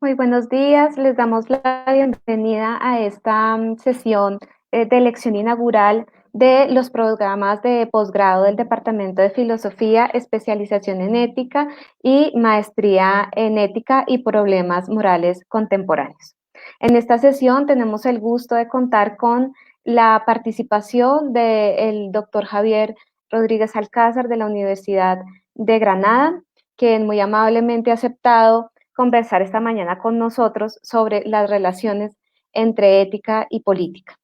Muy buenos días, les damos la bienvenida a esta sesión de lección inaugural de los programas de posgrado del Departamento de Filosofía, especialización en ética y maestría en ética y problemas morales contemporáneos. En esta sesión tenemos el gusto de contar con la participación del doctor Javier Rodríguez Alcázar de la Universidad de Granada, quien muy amablemente ha aceptado conversar esta mañana con nosotros sobre las relaciones entre ética y política.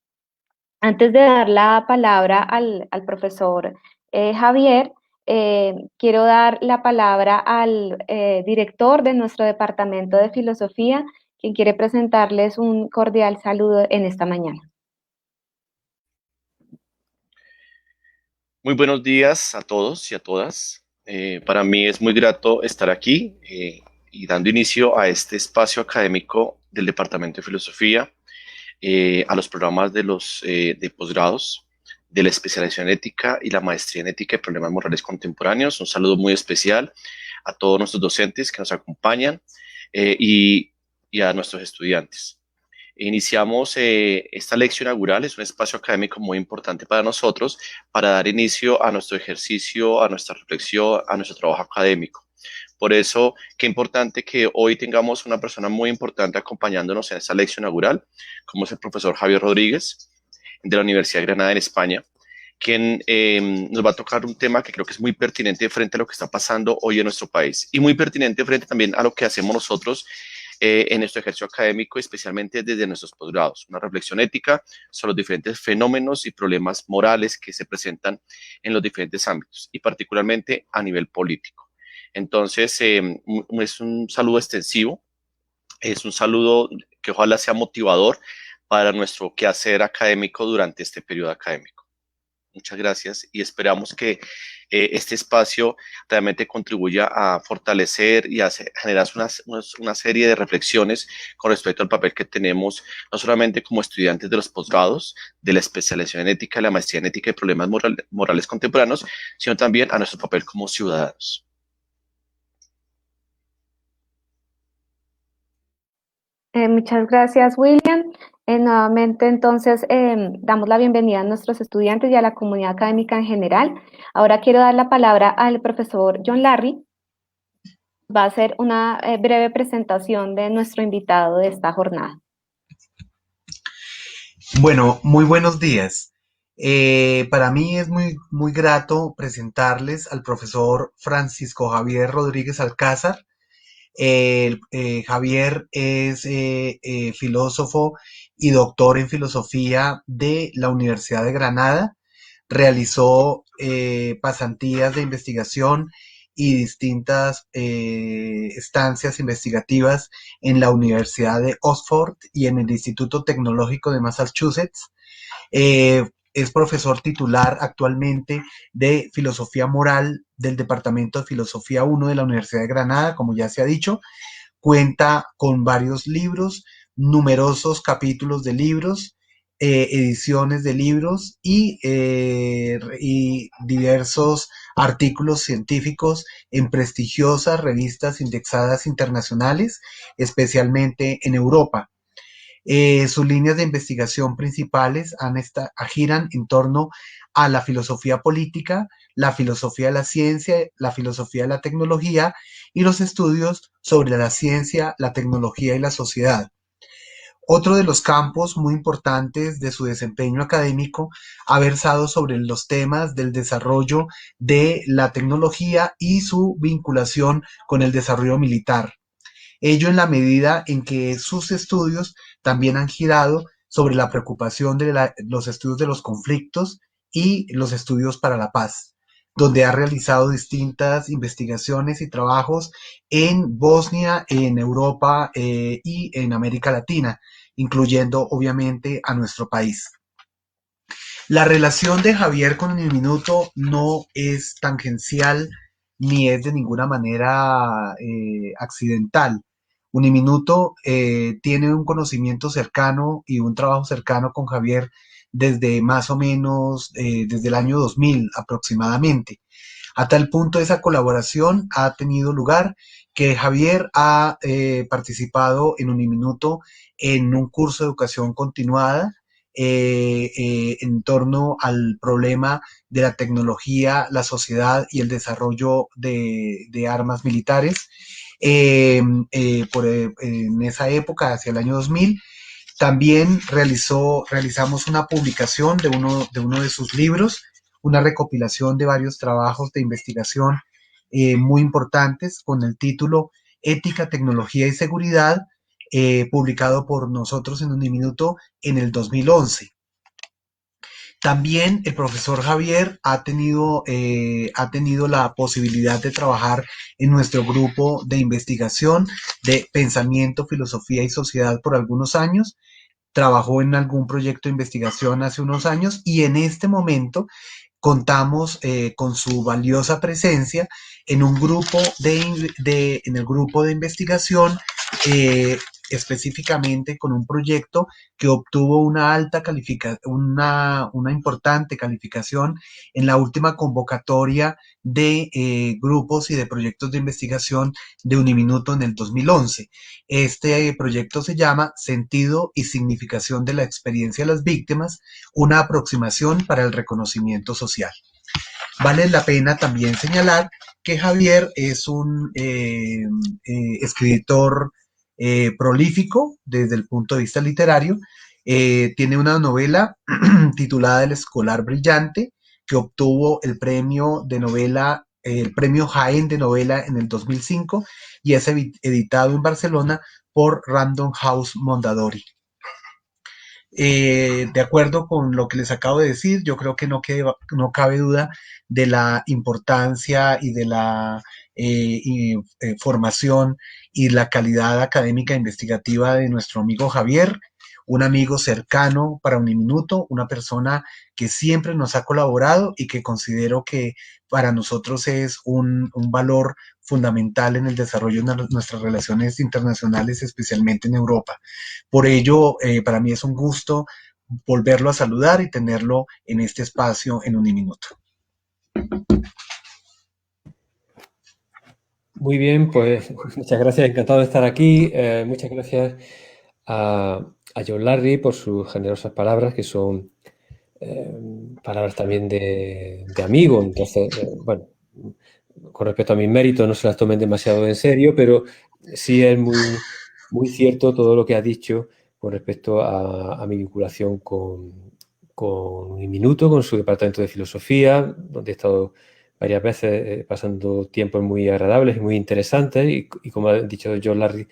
Antes de dar la palabra al profesor Javier, quiero dar la palabra al director de nuestro departamento de filosofía, quien quiere presentarles un cordial saludo en esta mañana. Muy buenos días a todos y a todas. Para mí es muy grato estar aquí y dando inicio a este espacio académico del Departamento de Filosofía, a los programas de posgrados, de la especialización en ética y la maestría en ética y problemas morales contemporáneos. Un saludo muy especial a todos nuestros docentes que nos acompañan y a nuestros estudiantes. Iniciamos esta lección inaugural, es un espacio académico muy importante para nosotros para dar inicio a nuestro ejercicio, a nuestra reflexión, a nuestro trabajo académico. Por eso, qué importante que hoy tengamos una persona muy importante acompañándonos en esta lección inaugural, como es el profesor Javier Rodríguez de la Universidad de Granada en España, quien nos va a tocar un tema que creo que es muy pertinente frente a lo que está pasando hoy en nuestro país y muy pertinente frente también a lo que hacemos nosotros en nuestro ejercicio académico, especialmente desde nuestros posgrados. Una reflexión ética sobre los diferentes fenómenos y problemas morales que se presentan en los diferentes ámbitos y particularmente a nivel político. Entonces, es un saludo extensivo, es un saludo que ojalá sea motivador para nuestro quehacer académico durante este periodo académico. Muchas gracias y esperamos que este espacio realmente contribuya a fortalecer y a generar una serie de reflexiones con respecto al papel que tenemos, no solamente como estudiantes de los posgrados, de la especialización en ética, la maestría en ética y problemas morales contemporáneos, sino también a nuestro papel como ciudadanos. Muchas gracias, William. Nuevamente, entonces, damos la bienvenida a nuestros estudiantes y a la comunidad académica en general. Ahora quiero dar la palabra al profesor John Larry. Va a hacer una breve presentación de nuestro invitado de esta jornada. Bueno, muy buenos días. Para mí es muy grato presentarles al profesor Francisco Javier Rodríguez Alcázar. Javier es filósofo y doctor en filosofía de la Universidad de Granada. Realizó pasantías de investigación y distintas estancias investigativas en la Universidad de Oxford y en el Instituto Tecnológico de Massachusetts. Es profesor titular actualmente de Filosofía Moral del Departamento de Filosofía 1 de la Universidad de Granada, como ya se ha dicho. Cuenta con varios libros, numerosos capítulos de libros, ediciones de libros y diversos artículos científicos en prestigiosas revistas indexadas internacionales, especialmente en Europa. Sus líneas de investigación principales giran en torno a la filosofía política, la filosofía de la ciencia, la filosofía de la tecnología y los estudios sobre la ciencia, la tecnología y la sociedad. Otro de los campos muy importantes de su desempeño académico ha versado sobre los temas del desarrollo de la tecnología y su vinculación con el desarrollo militar. Ello en la medida en que sus estudios también han girado sobre la preocupación de los estudios de los conflictos y los estudios para la paz, donde ha realizado distintas investigaciones y trabajos en Bosnia, en Europa y en América Latina, incluyendo obviamente a nuestro país. La relación de Javier con el minuto no es tangencial ni es de ninguna manera accidental. Uniminuto tiene un conocimiento cercano y un trabajo cercano con Javier desde más o menos desde el año 2000 aproximadamente. A tal punto esa colaboración ha tenido lugar que Javier ha participado en Uniminuto en un curso de educación continuada en torno al problema de la tecnología, la sociedad y el desarrollo de armas militares. En esa época, hacia el año 2000, también realizamos una publicación de uno de sus libros, una recopilación de varios trabajos de investigación muy importantes con el título Ética, Tecnología y Seguridad, publicado por nosotros en Uniminuto en el 2011. También el profesor Javier ha tenido la posibilidad de trabajar en nuestro grupo de investigación de pensamiento, filosofía y sociedad por algunos años. Trabajó en algún proyecto de investigación hace unos años y en este momento contamos con su valiosa presencia en un grupo en el grupo de investigación, específicamente con un proyecto que obtuvo una importante calificación en la última convocatoria de grupos y de proyectos de investigación de Uniminuto en el 2011. Este proyecto se llama Sentido y significación de la experiencia de las víctimas, una aproximación para el reconocimiento social. Vale la pena también señalar que Javier es un escritor prolífico desde el punto de vista literario. Tiene una novela titulada El Escolar Brillante, que obtuvo el premio de novela, el premio Jaén de novela en el 2005 y es editado en Barcelona por Random House Mondadori. De acuerdo con lo que les acabo de decir, yo creo que no cabe duda de la importancia y de la formación y la calidad académica e investigativa de nuestro amigo Javier, un amigo cercano para Uniminuto, una persona que siempre nos ha colaborado y que considero que para nosotros es un valor fundamental en el desarrollo de nuestras relaciones internacionales, especialmente en Europa. Por ello, para mí es un gusto volverlo a saludar y tenerlo en este espacio en Uniminuto. Muy bien, pues muchas gracias, encantado de estar aquí. Muchas gracias a John Larry por sus generosas palabras, que son palabras también de amigo. Entonces, bueno, con respecto a mis méritos no se las tomen demasiado en serio, pero sí es muy cierto todo lo que ha dicho con respecto a mi vinculación con Uniminuto, con su departamento de filosofía, donde he estado varias veces pasando tiempos muy agradables y muy interesantes y como ha dicho John Larry,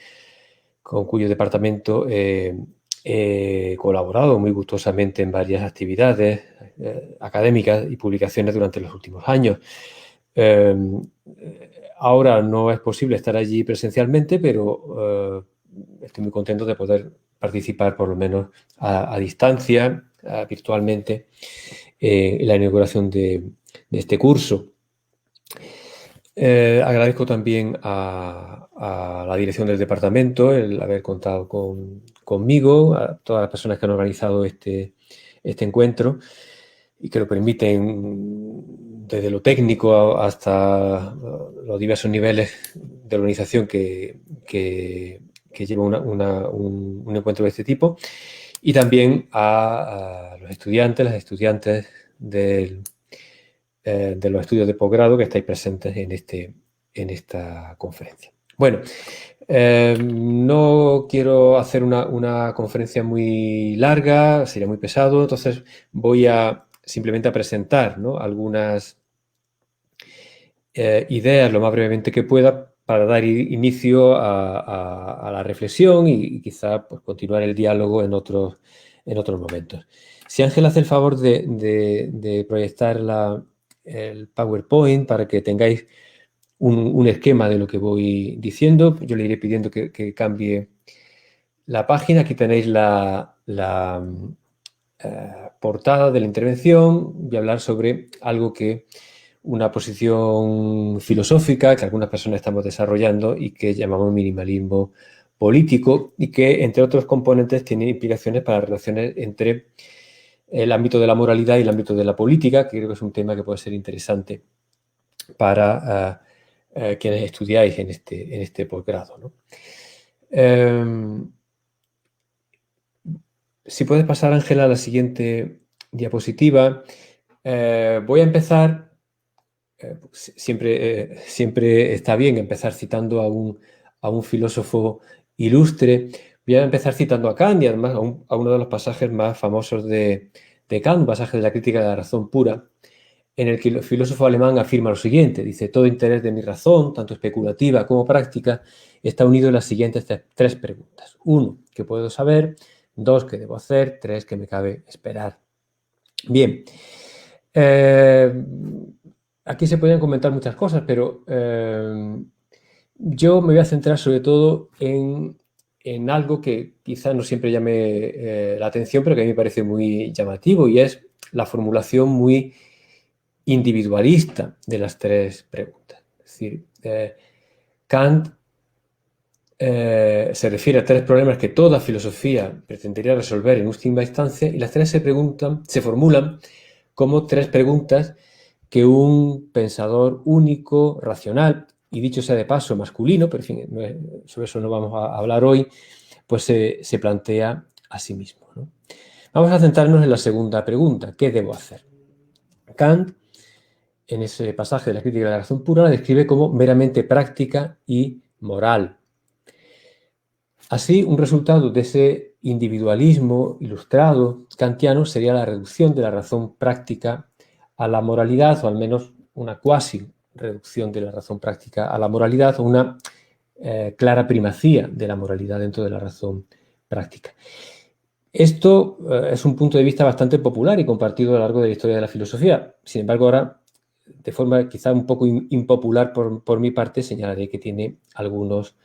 con cuyo departamento he colaborado muy gustosamente en varias actividades académicas y publicaciones durante los últimos años. Ahora no es posible estar allí presencialmente, pero estoy muy contento de poder participar por lo menos a distancia, virtualmente, en la inauguración de este curso. Agradezco también a la dirección del departamento el haber contado conmigo, a todas las personas que han organizado este encuentro y que lo permiten desde lo técnico hasta los diversos niveles de organización que lleva un encuentro de este tipo, y también a los estudiantes, las estudiantes de los estudios de posgrado que estáis presentes en esta conferencia. Bueno, no quiero hacer una conferencia muy larga, sería muy pesado, entonces voy simplemente a presentar, ¿no?, algunas ideas lo más brevemente que pueda para dar inicio a la reflexión y quizá pues, continuar el diálogo en otros momentos. Si Ángel hace el favor de proyectar el PowerPoint para que tengáis un esquema de lo que voy diciendo, yo le iré pidiendo que cambie la página. Aquí tenéis la portada de la intervención. Voy a hablar sobre algo una posición filosófica que algunas personas estamos desarrollando y que llamamos minimalismo político y que, entre otros componentes, tiene implicaciones para las relaciones entre el ámbito de la moralidad y el ámbito de la política, que creo que es un tema que puede ser interesante para quienes estudiáis en este posgrado, ¿no? Si puedes pasar, Ángela, a la siguiente diapositiva. Voy a empezar, siempre está bien empezar citando a un filósofo ilustre. Voy a empezar citando a Kant y además a uno de los pasajes más famosos de Kant, un pasaje de la Crítica de la Razón Pura, en el que el filósofo alemán afirma lo siguiente, dice: todo interés de mi razón, tanto especulativa como práctica, está unido en las siguientes tres preguntas. 1, ¿qué puedo saber? 2, ¿qué debo hacer? 3, ¿qué me cabe esperar? Bien, aquí se podrían comentar muchas cosas, pero yo me voy a centrar sobre todo en algo que quizá no siempre llame la atención, pero que a mí me parece muy llamativo, y es la formulación muy individualista de las tres preguntas. Es decir, Kant se refiere a tres problemas que toda filosofía pretendería resolver en última instancia, y las tres se formulan como tres preguntas que un pensador único, racional, y dicho sea de paso, masculino, pero en fin, sobre eso no vamos a hablar hoy, pues se plantea a sí mismo, ¿no? Vamos a centrarnos en la segunda pregunta: ¿qué debo hacer? Kant, en ese pasaje de la Crítica de la Razón Pura, la describe como meramente práctica y moral. Así, un resultado de ese individualismo ilustrado kantiano sería la reducción de la razón práctica a la moralidad, o al menos una cuasi reducción de la razón práctica a la moralidad, o una clara primacía de la moralidad dentro de la razón práctica. Esto es un punto de vista bastante popular y compartido a lo largo de la historia de la filosofía. Sin embargo, ahora, de forma quizá un poco impopular por mi parte, señalaré que tiene algunos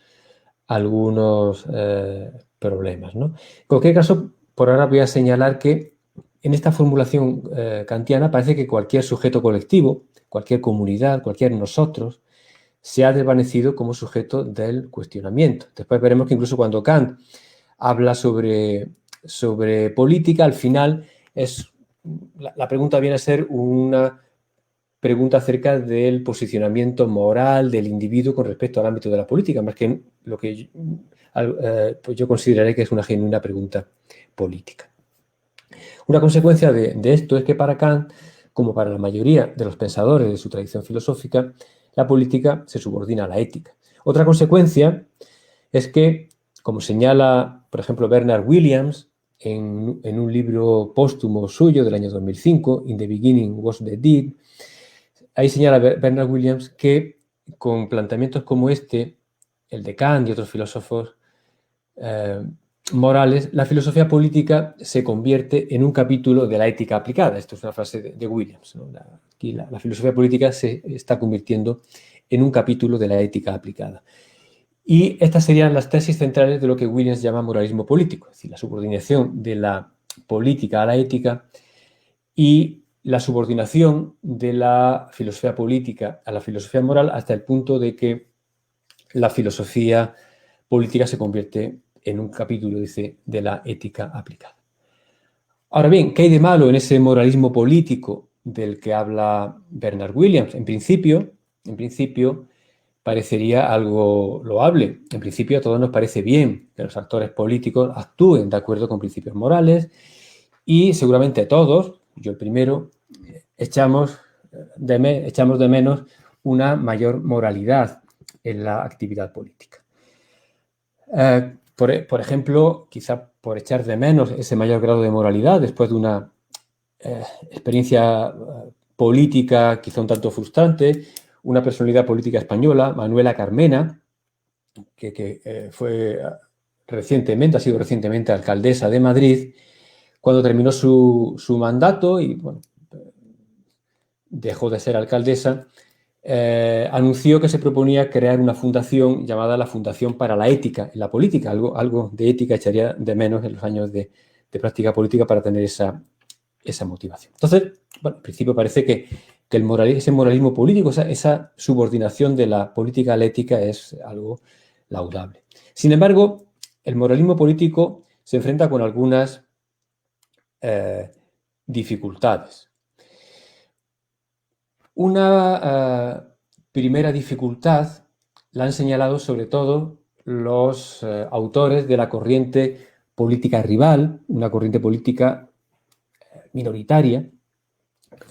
problemas, ¿no? En cualquier caso, por ahora voy a señalar que en esta formulación kantiana parece que cualquier sujeto colectivo, cualquier comunidad, cualquier nosotros, se ha desvanecido como sujeto del cuestionamiento. Después veremos que incluso cuando Kant habla sobre política, al final la pregunta viene a ser una pregunta acerca del posicionamiento moral del individuo con respecto al ámbito de la política, más que lo que pues yo consideraré que es una genuina pregunta política. Una consecuencia de esto es que para Kant, como para la mayoría de los pensadores de su tradición filosófica, la política se subordina a la ética. Otra consecuencia es que, como señala, por ejemplo, Bernard Williams en un libro póstumo suyo del año 2005, In the Beginning Was the Deed, ahí señala Bernard Williams que con planteamientos como este, el de Kant y otros filósofos morales, la filosofía política se convierte en un capítulo de la ética aplicada. Esto es una frase de Williams, ¿no? Aquí la filosofía política se está convirtiendo en un capítulo de la ética aplicada. Y estas serían las tesis centrales de lo que Williams llama moralismo político, es decir, la subordinación de la política a la ética y la subordinación de la filosofía política a la filosofía moral, hasta el punto de que la filosofía política se convierte en un capítulo, dice, de la ética aplicada. Ahora bien, ¿qué hay de malo en ese moralismo político del que habla Bernard Williams? En principio, parecería algo loable. En principio, a todos nos parece bien que los actores políticos actúen de acuerdo con principios morales y seguramente a todos, yo el primero, echamos de menos una mayor moralidad en la actividad política. Por ejemplo, quizá por echar de menos ese mayor grado de moralidad después de una experiencia política quizá un tanto frustrante, una personalidad política española, Manuela Carmena, que ha sido recientemente alcaldesa de Madrid, cuando terminó su mandato y bueno, dejó de ser alcaldesa, anunció que se proponía crear una fundación llamada la Fundación para la Ética en la Política. Algo de ética echaría de menos en los años de práctica política para tener esa motivación. Entonces, bueno, en principio parece que ese moralismo político, esa subordinación de la política a la ética es algo laudable. Sin embargo, el moralismo político se enfrenta con algunas dificultades. Una primera dificultad la han señalado sobre todo los autores de la corriente política rival, una corriente política minoritaria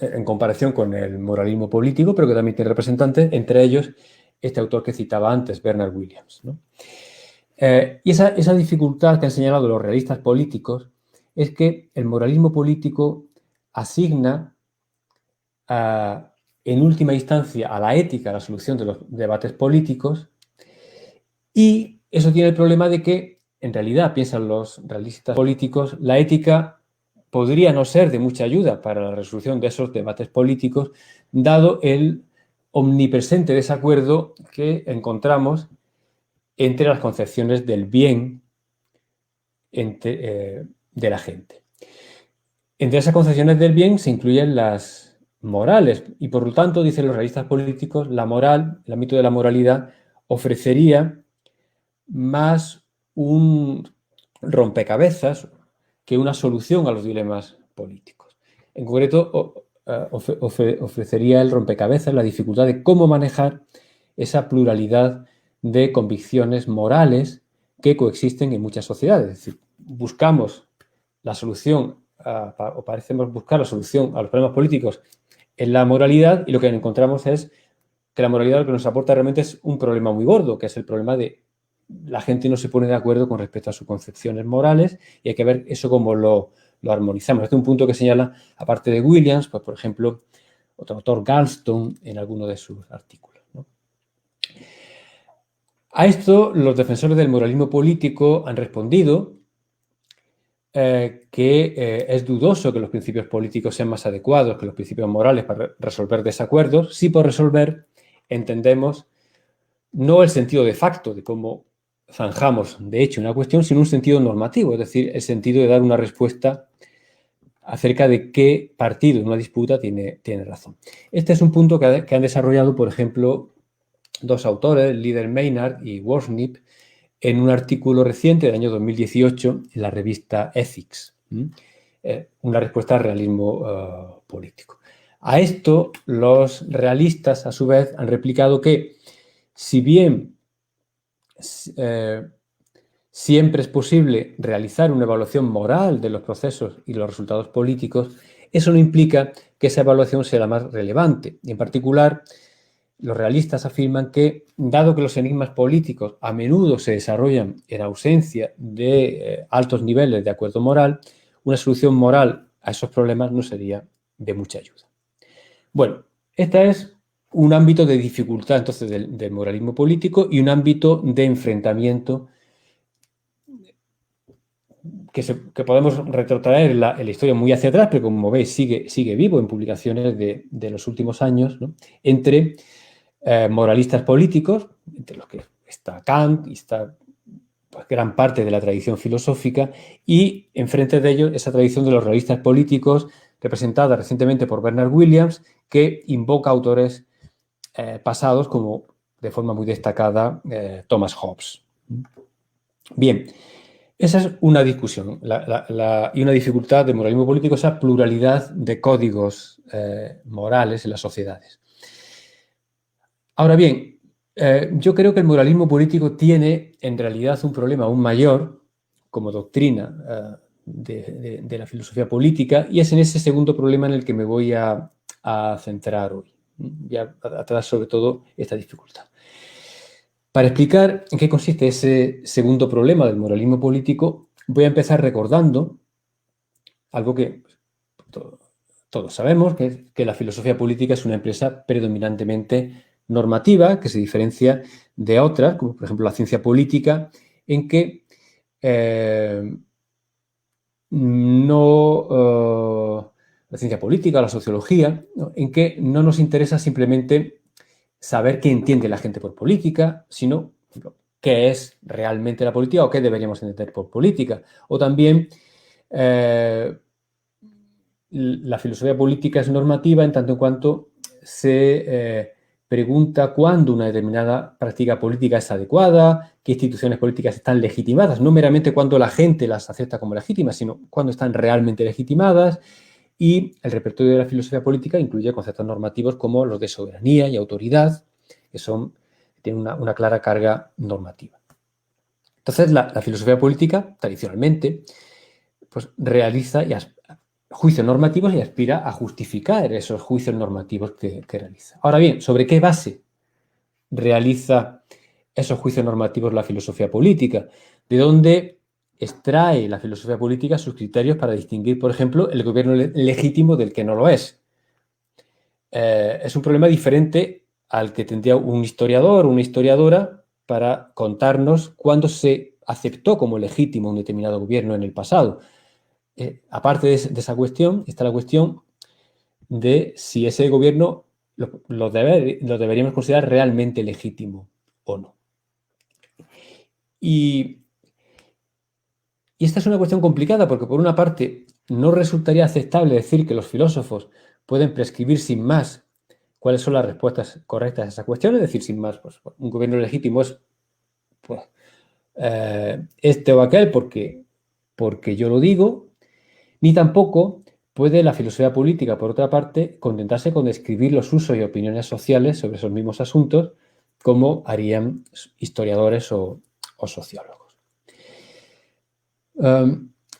en comparación con el moralismo político, pero que también tiene representantes, entre ellos este autor que citaba antes, Bernard Williams, ¿no? Y esa dificultad que han señalado los realistas políticos es que el moralismo político asigna en última instancia a la ética la solución de los debates políticos, y eso tiene el problema de que, en realidad, piensan los realistas políticos, la ética podría no ser de mucha ayuda para la resolución de esos debates políticos, dado el omnipresente desacuerdo que encontramos entre las concepciones del bien de la gente. Entre esas concepciones del bien se incluyen las morales y, por lo tanto, dicen los realistas políticos, la moral, el ámbito de la moralidad, ofrecería más un rompecabezas que una solución a los dilemas políticos. En concreto, ofrecería el rompecabezas la dificultad de cómo manejar esa pluralidad de convicciones morales que coexisten en muchas sociedades. Es decir, buscamos la solución, o parecemos buscar la solución a los problemas políticos en la moralidad, y lo que encontramos es que la moralidad lo que nos aporta realmente es un problema muy gordo, que es el problema de la gente no se pone de acuerdo con respecto a sus concepciones morales, y hay que ver eso cómo lo armonizamos. Este es un punto que señala, aparte de Williams, pues por ejemplo, otro autor, Galston, en alguno de sus artículos, ¿no? A esto los defensores del moralismo político han respondido que es dudoso que los principios políticos sean más adecuados que los principios morales para resolver desacuerdos, si por resolver entendemos no el sentido de facto de cómo zanjamos de hecho una cuestión, sino un sentido normativo, es decir, el sentido de dar una respuesta acerca de qué partido en una disputa tiene razón. Este es un punto que han desarrollado, por ejemplo, dos autores, Leader Maynard y Worsnip, en un artículo reciente del año 2018 en la revista Ethics, una respuesta al realismo político. A esto los realistas, a su vez, han replicado que si bien siempre es posible realizar una evaluación moral de los procesos y los resultados políticos, eso no implica que esa evaluación sea la más relevante. Y en particular, los realistas afirman que, dado que los enigmas políticos a menudo se desarrollan en ausencia de altos niveles de acuerdo moral, una solución moral a esos problemas no sería de mucha ayuda. Bueno, este es un ámbito de dificultad entonces del moralismo político y un ámbito de enfrentamiento que podemos retrotraer en la historia muy hacia atrás, pero como veis sigue vivo en publicaciones de los últimos años, ¿no? Entre moralistas políticos, entre los que está Kant y está pues, gran parte de la tradición filosófica, y enfrente de ellos esa tradición de los realistas políticos representada recientemente por Bernard Williams, que invoca autores pasados como de forma muy destacada Thomas Hobbes. Bien, esa es una discusión y una dificultad del moralismo político, esa pluralidad de códigos morales en las sociedades. Ahora bien, yo creo que el moralismo político tiene en realidad un problema aún mayor como doctrina de la filosofía política, y es en ese segundo problema en el que me voy a centrar hoy. Voy a tratar sobre todo esta dificultad. Para explicar en qué consiste ese segundo problema del moralismo político, voy a empezar recordando algo que todos sabemos, que es que la filosofía política es una empresa predominantemente normativa, que se diferencia de otras, como por ejemplo la ciencia política, en que la ciencia política, la sociología, ¿no? En que no nos interesa simplemente saber qué entiende la gente por política, sino por ejemplo, qué es realmente la política o qué deberíamos entender por política. O también la filosofía política es normativa en tanto en cuanto se pregunta cuándo una determinada práctica política es adecuada, qué instituciones políticas están legitimadas, no meramente cuando la gente las acepta como legítimas, sino cuándo están realmente legitimadas. Y el repertorio de la filosofía política incluye conceptos normativos como los de soberanía y autoridad, que tienen una clara carga normativa. Entonces, la filosofía política, tradicionalmente, pues realiza juicios normativos y aspira a justificar esos juicios normativos que realiza. Ahora bien, ¿sobre qué base realiza esos juicios normativos la filosofía política? ¿De dónde extrae la filosofía política sus criterios para distinguir, por ejemplo, el gobierno legítimo del que no lo es? Es un problema diferente al que tendría un historiador o una historiadora para contarnos cuándo se aceptó como legítimo un determinado gobierno en el pasado. Aparte de esa cuestión, está la cuestión de si ese gobierno lo deberíamos considerar realmente legítimo o no. Y esta es una cuestión complicada porque, por una parte, no resultaría aceptable decir que los filósofos pueden prescribir sin más cuáles son las respuestas correctas a esa cuestión, es decir, sin más, pues, un gobierno legítimo es pues, este o aquel porque yo lo digo, ni tampoco puede la filosofía política, por otra parte, contentarse con describir los usos y opiniones sociales sobre esos mismos asuntos, como harían historiadores o sociólogos.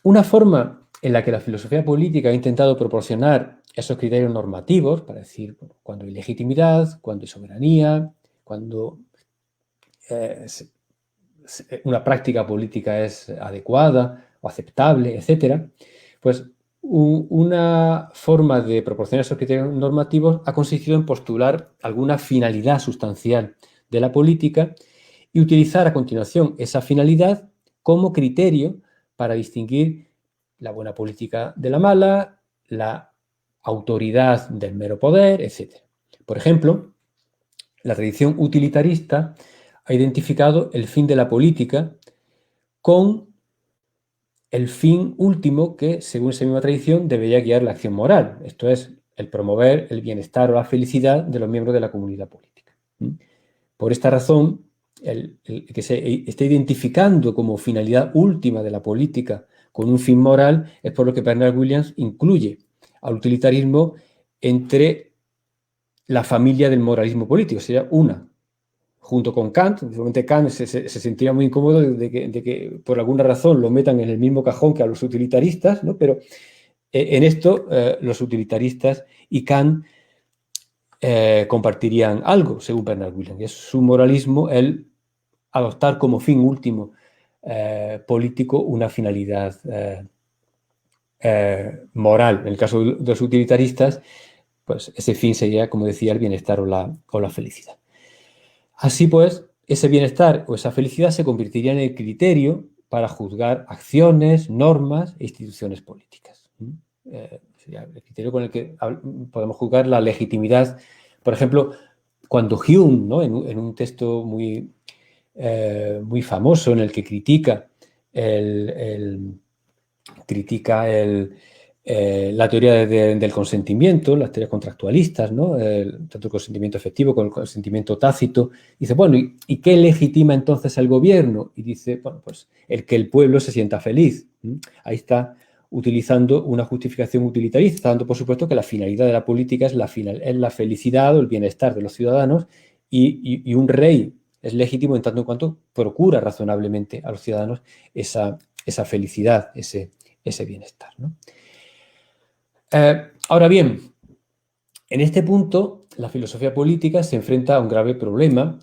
Una forma en la que la filosofía política ha intentado proporcionar esos criterios normativos para decir cuándo hay legitimidad, cuándo hay soberanía, cuándo una práctica política es adecuada o aceptable, etc., pues una forma de proporcionar esos criterios normativos ha consistido en postular alguna finalidad sustancial de la política y utilizar a continuación esa finalidad como criterio para distinguir la buena política de la mala, la autoridad del mero poder, etc. Por ejemplo, la tradición utilitarista ha identificado el fin de la política con el fin último que, según esa misma tradición, debería guiar la acción moral. Esto es, el promover el bienestar o la felicidad de los miembros de la comunidad política. Por esta razón, el que se esté identificando como finalidad última de la política con un fin moral es por lo que Bernard Williams incluye al utilitarismo entre la familia del moralismo político. Sería una, junto con Kant. Obviamente Kant se sentía muy incómodo de que por alguna razón lo metan en el mismo cajón que a los utilitaristas, ¿no? Pero en esto los utilitaristas y Kant compartirían algo, según Bernard Williams, y es su moralismo, el adoptar como fin último político una finalidad moral. En el caso de los utilitaristas, pues ese fin sería, como decía, el bienestar o la felicidad. Así pues, ese bienestar o esa felicidad se convertiría en el criterio para juzgar acciones, normas e instituciones políticas. Sería el criterio con el que podemos juzgar la legitimidad. Por ejemplo, cuando Hume, ¿no? en un texto muy famoso en el que critica la teoría del consentimiento, las teorías contractualistas, ¿no? Tanto el consentimiento efectivo como el consentimiento tácito. Dice, bueno, ¿y qué legitima entonces el gobierno? Y dice, bueno, pues el que el pueblo se sienta feliz. Ahí está utilizando una justificación utilitarista, dando por supuesto que la finalidad de la política es la felicidad o el bienestar de los ciudadanos y un rey es legítimo en tanto en cuanto procura razonablemente a los ciudadanos esa felicidad, ese bienestar, ¿no? Ahora bien, en este punto la filosofía política se enfrenta a un grave problema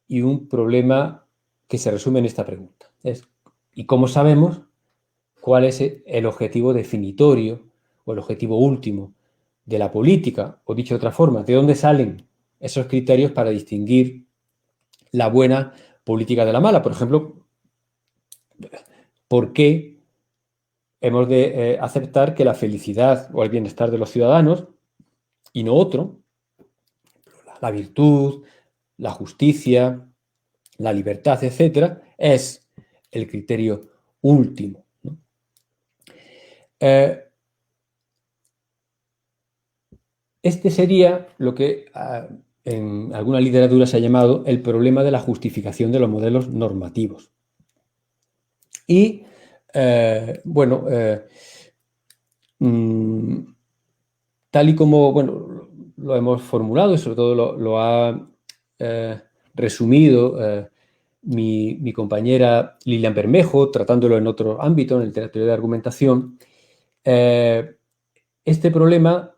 y un problema que se resume en esta pregunta. ¿Y cómo sabemos cuál es el objetivo definitorio o el objetivo último de la política? O dicho de otra forma, ¿de dónde salen esos criterios para distinguir la buena política de la mala? Por ejemplo, ¿por qué hemos de aceptar que la felicidad o el bienestar de los ciudadanos y no otro, la virtud, la justicia, la libertad, etcétera, es el criterio último, ¿no? Este sería lo que en alguna literatura se ha llamado el problema de la justificación de los modelos normativos. Y, tal y como lo hemos formulado y sobre todo lo ha resumido mi compañera Lilian Bermejo, tratándolo en otro ámbito, en el territorio de argumentación. Este problema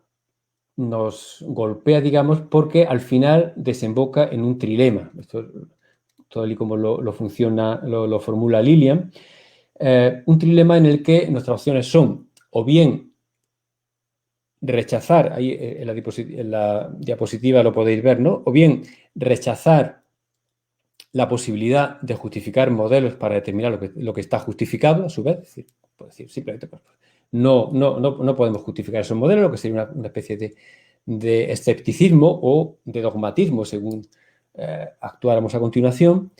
nos golpea, digamos, porque al final desemboca en un trilema. Esto tal y como lo formula Lilian. Un trilema en el que nuestras opciones son o bien rechazar, ahí en la diapositiva lo podéis ver, ¿no? O bien rechazar la posibilidad de justificar modelos para determinar lo que está justificado, a su vez, es decir, simplemente pues, no podemos justificar esos modelos, lo que sería una especie de escepticismo o de dogmatismo, según actuáramos a continuación,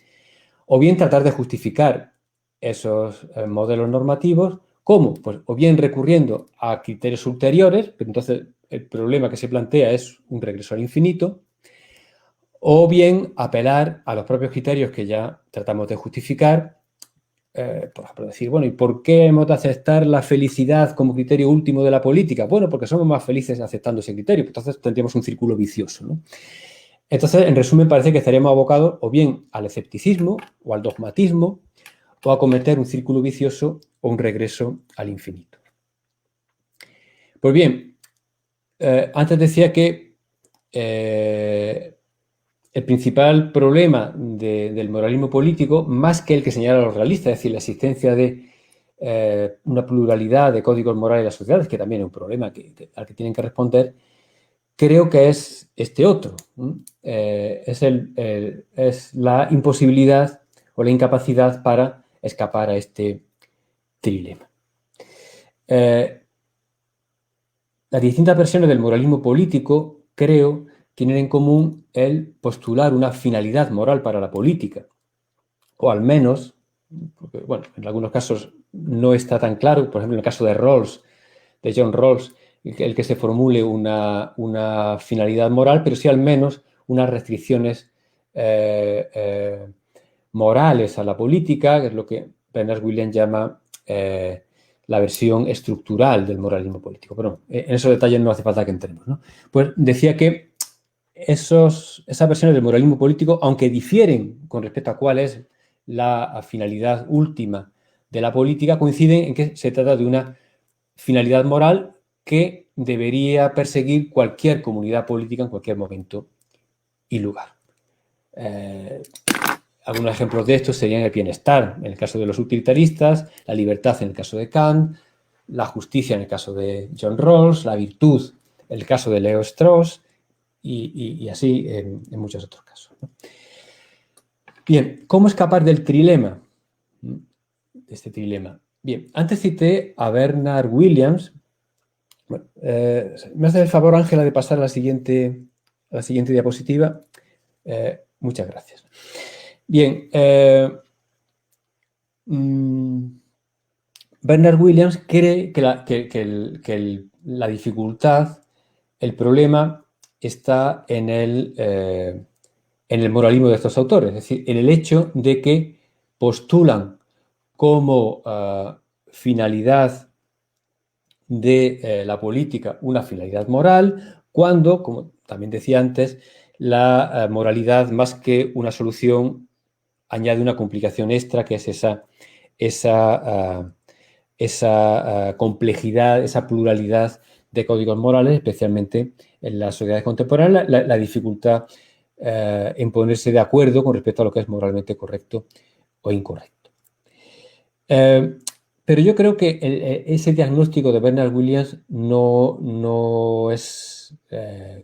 o bien tratar de justificar esos modelos normativos. ¿Cómo? Pues o bien recurriendo a criterios ulteriores, pero entonces el problema que se plantea es un regreso al infinito, o bien apelar a los propios criterios que ya tratamos de justificar, por ejemplo, decir, bueno, ¿y por qué hemos de aceptar la felicidad como criterio último de la política? Bueno, porque somos más felices aceptando ese criterio, entonces tendríamos un círculo vicioso, ¿no? Entonces, en resumen, parece que estaríamos abocados o bien al escepticismo o al dogmatismo o a cometer un círculo vicioso o un regreso al infinito. Pues bien, antes decía que el principal problema del moralismo político, más que el que señalan los realistas, es decir, la existencia de una pluralidad de códigos morales en las sociedades, que también es un problema al que tienen que responder, creo que es este otro. Es la imposibilidad o la incapacidad para escapar a este trilema. Las distintas versiones del moralismo político, creo, tienen en común el postular una finalidad moral para la política, o al menos, porque, bueno, en algunos casos no está tan claro, por ejemplo, en el caso de Rawls, de John Rawls, el que se formule una finalidad moral, pero sí al menos unas restricciones morales a la política, que es lo que Bernard Williams llama la versión estructural del moralismo político. Pero en esos detalles no hace falta que entremos, ¿no? Pues decía que esas versiones del moralismo político, aunque difieren con respecto a cuál es la finalidad última de la política, coinciden en que se trata de una finalidad moral que debería perseguir cualquier comunidad política en cualquier momento y lugar. Algunos ejemplos de esto serían el bienestar, en el caso de los utilitaristas, la libertad en el caso de Kant, la justicia en el caso de John Rawls, la virtud en el caso de Leo Strauss y así en muchos otros casos, ¿no? Bien, ¿cómo escapar del trilema? De este trilema. Bien, antes cité a Bernard Williams. Bueno, me hace el favor, Ángela, de pasar a la siguiente diapositiva. Muchas gracias. Bien, Bernard Williams cree que la dificultad, el problema, está en el moralismo de estos autores, es decir, en el hecho de que postulan como finalidad de la política una finalidad moral, cuando, como también decía antes, la moralidad, más que una solución, añade una complicación extra, que es esa complejidad, esa pluralidad de códigos morales, especialmente en las sociedades contemporáneas, la dificultad en ponerse de acuerdo con respecto a lo que es moralmente correcto o incorrecto. Pero yo creo que ese diagnóstico de Bernard Williams no es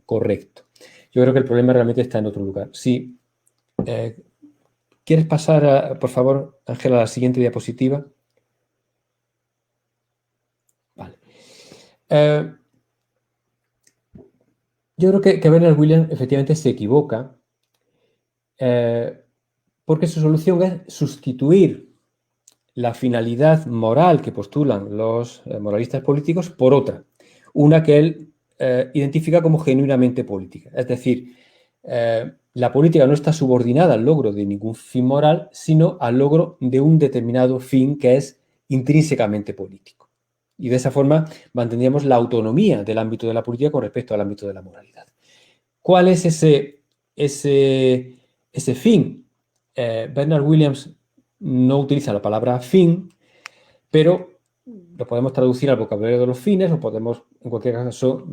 correcto. Yo creo que el problema realmente está en otro lugar. Si ¿quieres pasar, por favor, Ángela, a la siguiente diapositiva? Vale. Yo creo que Bernard Williams efectivamente se equivoca porque su solución es sustituir la finalidad moral que postulan los moralistas políticos por otra, una que él identifica como genuinamente política. Es decir, la política no está subordinada al logro de ningún fin moral, sino al logro de un determinado fin que es intrínsecamente político. Y de esa forma mantendríamos la autonomía del ámbito de la política con respecto al ámbito de la moralidad. ¿Cuál es ese ese fin. Bernard Williams no utiliza la palabra fin, pero lo podemos traducir al vocabulario de los fines o podemos, en cualquier caso,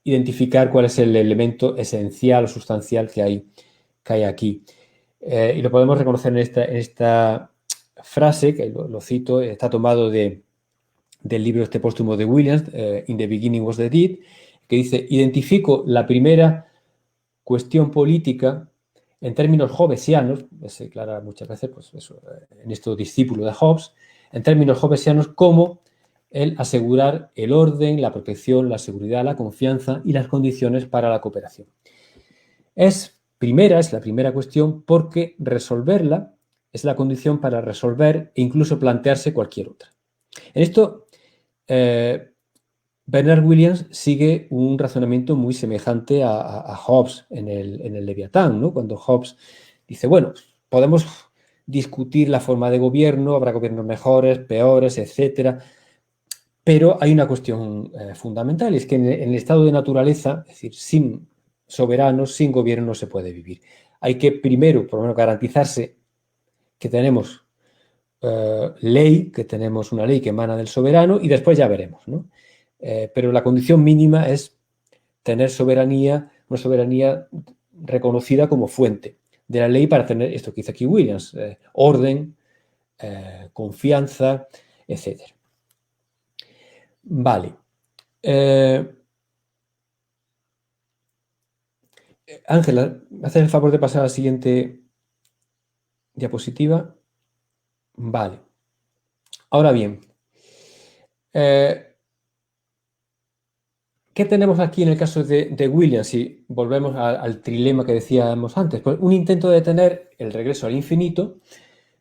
identificar cuál es el elemento esencial o sustancial que hay aquí. Y lo podemos reconocer en esta frase, que lo cito, está tomado del libro póstumo de Williams, In the Beginning Was the Deed, que dice: identifico la primera cuestión política en términos hobbesianos, se declara muchas veces pues eso, en esto discípulo de Hobbes, en términos hobbesianos como el asegurar el orden, la protección, la seguridad, la confianza y las condiciones para la cooperación. Es la primera cuestión porque resolverla es la condición para resolver e incluso plantearse cualquier otra. En esto, Bernard Williams sigue un razonamiento muy semejante a Hobbes en el Leviatán, ¿no? Cuando Hobbes dice, bueno, podemos discutir la forma de gobierno, habrá gobiernos mejores, peores, etcétera, pero hay una cuestión fundamental, es que en el estado de naturaleza, es decir, sin soberanos, sin gobierno no se puede vivir. Hay que primero, por lo menos, garantizarse que tenemos ley, que tenemos una ley que emana del soberano y después ya veremos, ¿no? Pero la condición mínima es tener soberanía, una soberanía reconocida como fuente de la ley para tener esto que dice aquí Williams, orden, confianza, etc. Vale. Ángela, ¿me haces el favor de pasar a la siguiente diapositiva? Vale. Ahora bien, ¿qué tenemos aquí en el caso de Williams? Si volvemos al trilema que decíamos antes, pues un intento de detener el regreso al infinito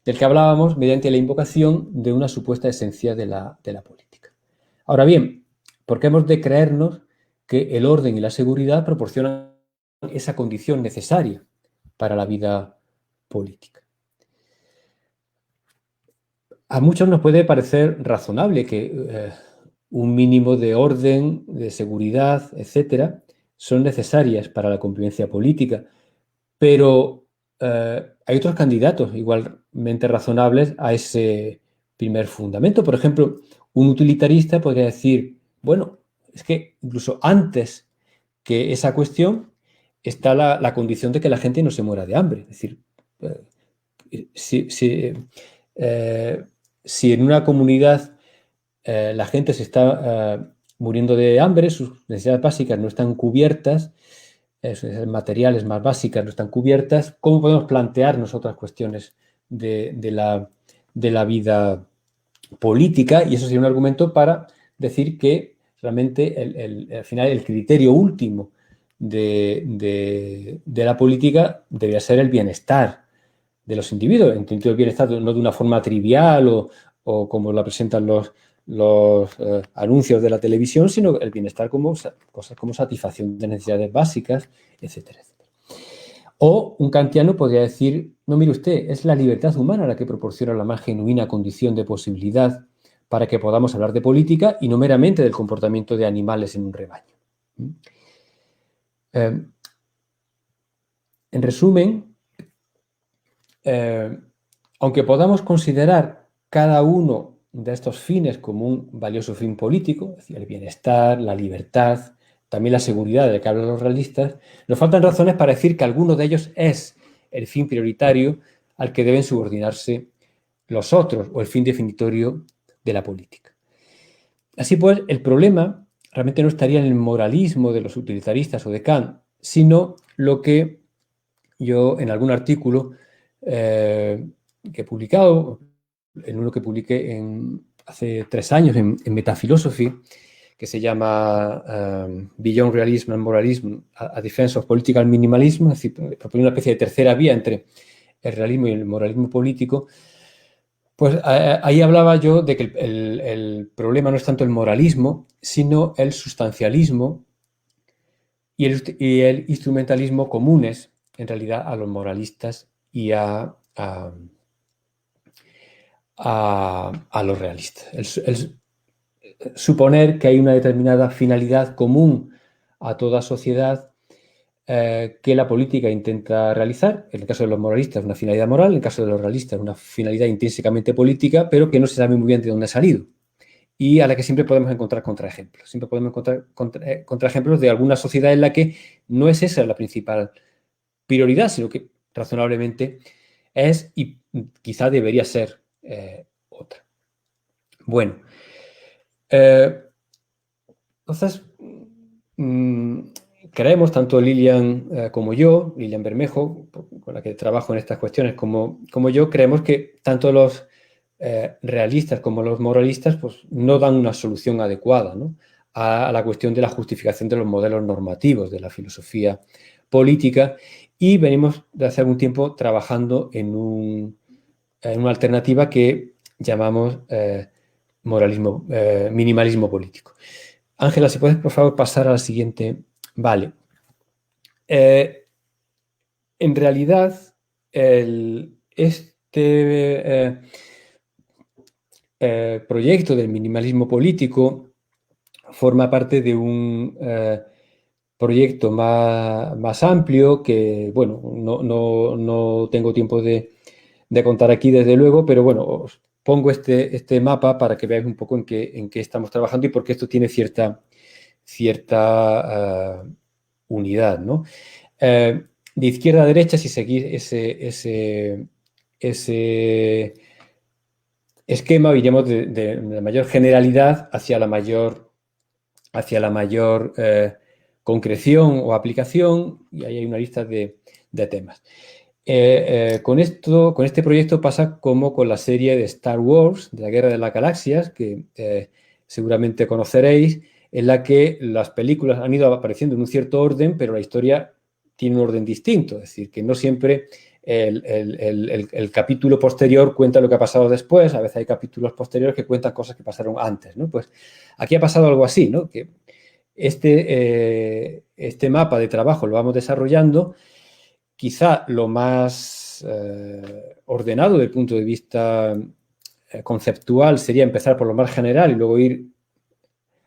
del que hablábamos mediante la invocación de una supuesta esencia de la política. Ahora bien, ¿por qué hemos de creernos que el orden y la seguridad proporcionan esa condición necesaria para la vida política? A muchos nos puede parecer razonable que un mínimo de orden, de seguridad, etcétera, son necesarias para la convivencia política, pero hay otros candidatos igualmente razonables a ese primer fundamento. Por ejemplo, un utilitarista podría decir, bueno, es que incluso antes que esa cuestión está la condición de que la gente no se muera de hambre. Es decir, si en una comunidad la gente se está muriendo de hambre, sus necesidades básicas no están cubiertas, sus necesidades materiales más básicas no están cubiertas, ¿cómo podemos plantearnos otras cuestiones de la vida política? Y eso sería un argumento para decir que realmente al final el criterio último de la política debería ser el bienestar de los individuos, entendido el bienestar no de una forma trivial o como la presentan los anuncios de la televisión, sino el bienestar como cosas como satisfacción de necesidades básicas, etcétera, etcétera. O un kantiano podría decir, no, mire usted, es la libertad humana la que proporciona la más genuina condición de posibilidad para que podamos hablar de política y no meramente del comportamiento de animales en un rebaño. En resumen, aunque podamos considerar cada uno de estos fines como un valioso fin político, es decir, el bienestar, la libertad, también la seguridad de que hablan los realistas, nos faltan razones para decir que alguno de ellos es el fin prioritario al que deben subordinarse los otros o el fin definitorio de la política. Así pues, el problema realmente no estaría en el moralismo de los utilitaristas o de Kant, sino lo que yo en algún artículo que he publicado, en uno que publiqué hace 3 años en Metaphilosophy, que se llama Beyond Realism and Moralism, a Defense of Political Minimalism, es decir, propone una especie de tercera vía entre el realismo y el moralismo político. Pues ahí hablaba yo de que el problema no es tanto el moralismo, sino el sustancialismo y el instrumentalismo comunes, en realidad, a los moralistas y a los realistas. El suponer que hay una determinada finalidad común a toda sociedad que la política intenta realizar. En el caso de los moralistas, una finalidad moral; en el caso de los realistas, una finalidad intrínsecamente política, pero que no se sabe muy bien de dónde ha salido, y a la que siempre podemos encontrar contraejemplos. Siempre podemos encontrar contraejemplos de alguna sociedad en la que no es esa la principal prioridad, sino que razonablemente es, y quizá debería ser, otra. Bueno, entonces, creemos, tanto Lilian como yo, Lilian Bermejo, con la que trabajo en estas cuestiones, como yo, creemos que tanto los realistas como los moralistas pues, no dan una solución adecuada, ¿no?, a la cuestión de la justificación de los modelos normativos de la filosofía política, y venimos de hace algún tiempo trabajando en una alternativa que llamamos minimalismo político. Ángela, si puedes, por favor, pasar a la siguiente. Vale. En realidad, este proyecto del minimalismo político forma parte de un proyecto más amplio que, bueno, no tengo tiempo de contar aquí, desde luego, pero bueno, os pongo este mapa para que veáis un poco en qué estamos trabajando y por qué esto tiene cierta unidad, ¿no? De izquierda a derecha, si seguís ese esquema, iríamos de la mayor generalidad hacia la mayor concreción o aplicación, y ahí hay una lista de temas. Con este proyecto pasa como con la serie de Star Wars, de la Guerra de las Galaxias, que seguramente conoceréis, en la que las películas han ido apareciendo en un cierto orden, pero la historia tiene un orden distinto. Es decir, que no siempre el capítulo posterior cuenta lo que ha pasado después. A veces hay capítulos posteriores que cuentan cosas que pasaron antes, ¿no? Pues aquí ha pasado algo así, ¿no? Que este mapa de trabajo lo vamos desarrollando. Quizá lo más ordenado desde el punto de vista conceptual sería empezar por lo más general y luego ir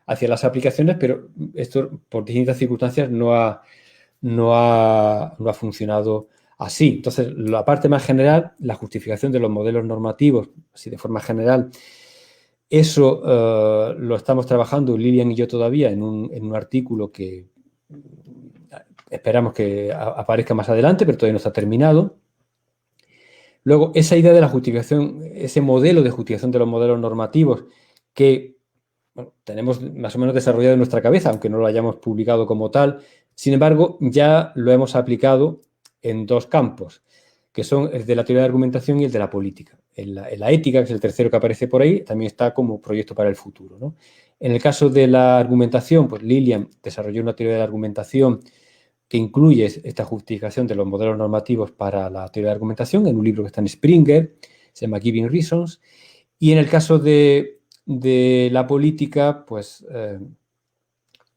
hacia las aplicaciones, pero esto por distintas circunstancias no ha funcionado así. Entonces, la parte más general, la justificación de los modelos normativos, así de forma general, eso lo estamos trabajando Lilian y yo todavía en un artículo que esperamos que aparezca más adelante, pero todavía no está terminado. Luego, esa idea de la justificación, ese modelo de justificación de los modelos normativos que, bueno, tenemos más o menos desarrollado en nuestra cabeza, aunque no lo hayamos publicado como tal. Sin embargo, ya lo hemos aplicado en dos campos, que son el de la teoría de argumentación y el de la política. En la ética, que es el tercero que aparece por ahí, también está como proyecto para el futuro, ¿no? En el caso de la argumentación, pues Lilian desarrolló una teoría de la argumentación que incluye esta justificación de los modelos normativos para la teoría de argumentación en un libro que está en Springer, se llama Giving Reasons. Y en el caso de la política, pues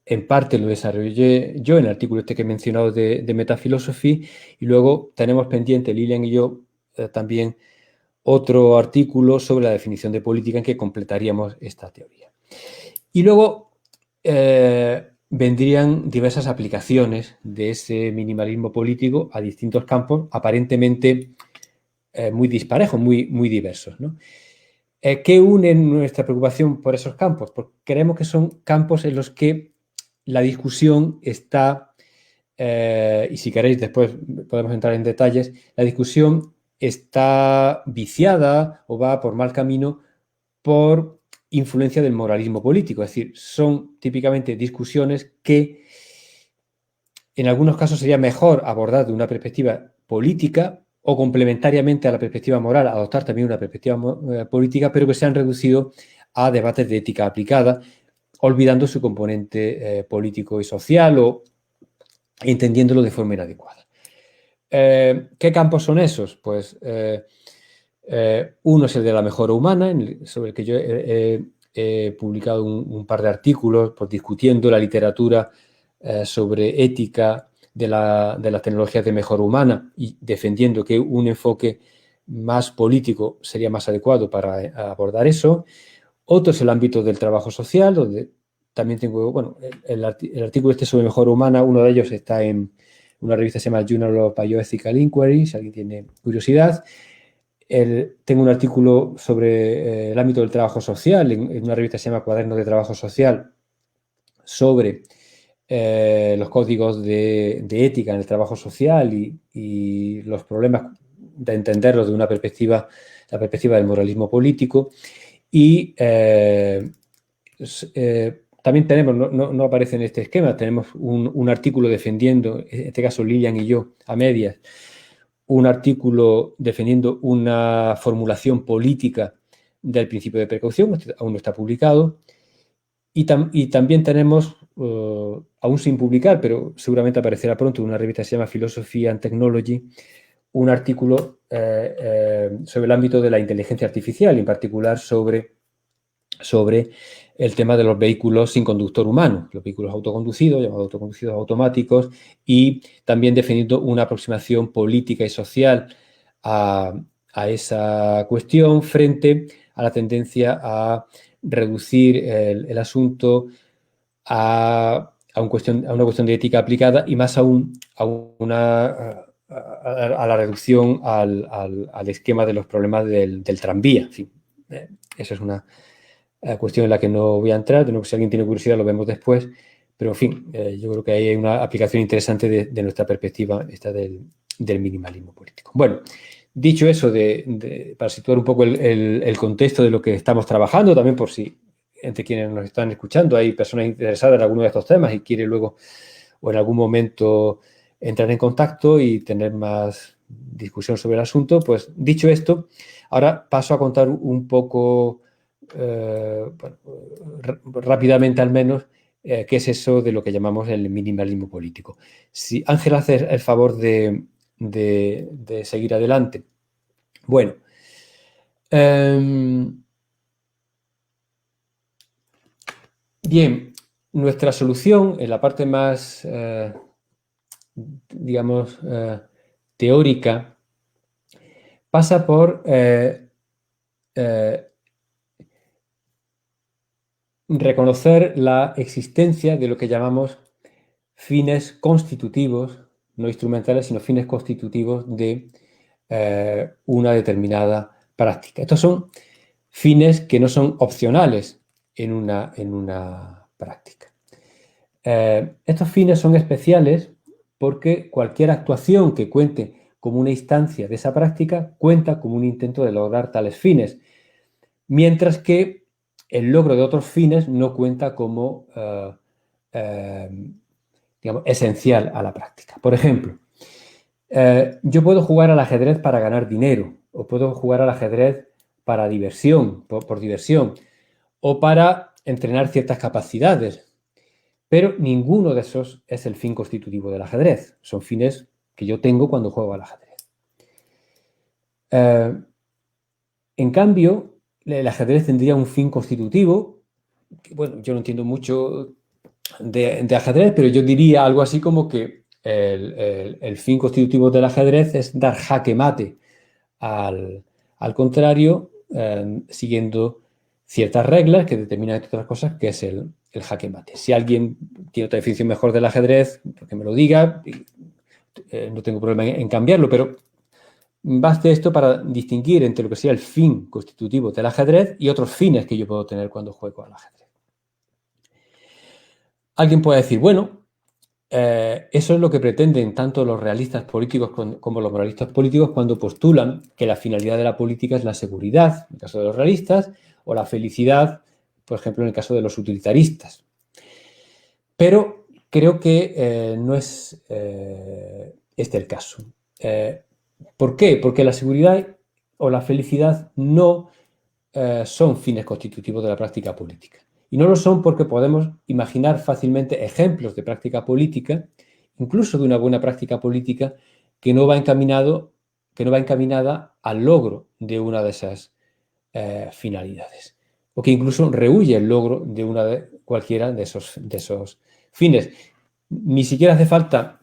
en parte lo desarrollé yo en el artículo que he mencionado de Metaphilosophie, y luego tenemos pendiente, Lilian y yo, también otro artículo sobre la definición de política en que completaríamos esta teoría. Y luego vendrían diversas aplicaciones de ese minimalismo político a distintos campos, aparentemente muy disparejos, muy diversos, ¿no? ¿Qué une nuestra preocupación por esos campos? Porque creemos que son campos en los que la discusión está, y si queréis después podemos entrar en detalles, la discusión está viciada o va por mal camino por influencia del moralismo político. Es decir, son típicamente discusiones que en algunos casos sería mejor abordar de una perspectiva política, o complementariamente a la perspectiva moral, adoptar también una perspectiva política, pero que se han reducido a debates de ética aplicada, olvidando su componente político y social o entendiéndolo de forma inadecuada. ¿Qué campos son esos? Pues uno es el de la mejora humana, sobre el que yo he publicado un par de artículos pues, discutiendo la literatura sobre ética de las tecnologías de mejora humana y defendiendo que un enfoque más político sería más adecuado para abordar eso. Otro es el ámbito del trabajo social, donde también tengo, bueno, el artículo este sobre mejora humana, uno de ellos está en una revista que se llama Journal of Bioethical Inquiry, si alguien tiene curiosidad. Tengo un artículo sobre el ámbito del trabajo social en una revista que se llama Cuadernos de Trabajo Social, sobre los códigos de ética en el trabajo social y los problemas de entenderlos de una perspectiva, la perspectiva del moralismo político. Y también tenemos, no aparece en este esquema, tenemos un artículo defendiendo, en este caso Lilian y yo, a medias, un artículo defendiendo una formulación política del principio de precaución, aún no está publicado. Y también tenemos, aún sin publicar, pero seguramente aparecerá pronto, una revista que se llama Philosophy and Technology, un artículo sobre el ámbito de la inteligencia artificial, en particular sobre el tema de los vehículos sin conductor humano, los vehículos autoconducidos, llamados autoconducidos automáticos, y también definiendo una aproximación política y social a esa cuestión frente a la tendencia a reducir el asunto a una cuestión de ética aplicada y más aún a la reducción al esquema de los problemas del tranvía. En fin, eso es una cuestión en la que no voy a entrar. De nuevo, si alguien tiene curiosidad lo vemos después, pero en fin, yo creo que ahí hay una aplicación interesante de nuestra perspectiva, esta del minimalismo político. Bueno, dicho eso, para situar un poco el contexto de lo que estamos trabajando, también por si entre quienes nos están escuchando hay personas interesadas en alguno de estos temas y quiere luego o en algún momento entrar en contacto y tener más discusión sobre el asunto, pues dicho esto, ahora paso a contar un poco, rápidamente al menos, qué es eso de lo que llamamos el minimalismo político. Si Ángel hace el favor de seguir adelante. Bueno, bien, nuestra solución en la parte más, digamos, teórica, pasa por reconocer la existencia de lo que llamamos fines constitutivos, no instrumentales, sino fines constitutivos de una determinada práctica. Estos son fines que no son opcionales en una práctica. Estos fines son especiales porque cualquier actuación que cuente como una instancia de esa práctica cuenta como un intento de lograr tales fines, mientras que el logro de otros fines no cuenta como digamos, esencial a la práctica. Por ejemplo, yo puedo jugar al ajedrez para ganar dinero, o puedo jugar al ajedrez para diversión, por diversión, o para entrenar ciertas capacidades, pero ninguno de esos es el fin constitutivo del ajedrez. Son fines que yo tengo cuando juego al ajedrez. En cambio, el ajedrez tendría un fin constitutivo, que, bueno, yo no entiendo mucho de ajedrez, pero yo diría algo así como que el fin constitutivo del ajedrez es dar jaque mate al contrario, siguiendo ciertas reglas que determinan, entre otras cosas, qué es el jaque mate. Si alguien tiene otra definición mejor del ajedrez, que me lo diga, no tengo problema en cambiarlo, pero baste esto para distinguir entre lo que sea el fin constitutivo del ajedrez y otros fines que yo puedo tener cuando juego al ajedrez. Alguien puede decir, bueno, eso es lo que pretenden tanto los realistas políticos como los moralistas políticos cuando postulan que la finalidad de la política es la seguridad, en el caso de los realistas, o la felicidad, por ejemplo, en el caso de los utilitaristas. Pero creo que no es este el caso. ¿Por qué? Porque la seguridad o la felicidad no son fines constitutivos de la práctica política. Y no lo son porque podemos imaginar fácilmente ejemplos de práctica política, incluso de una buena práctica política, que no va encaminada al logro de una de esas finalidades, o que incluso rehúye el logro de cualquiera de esos fines. Ni siquiera hace falta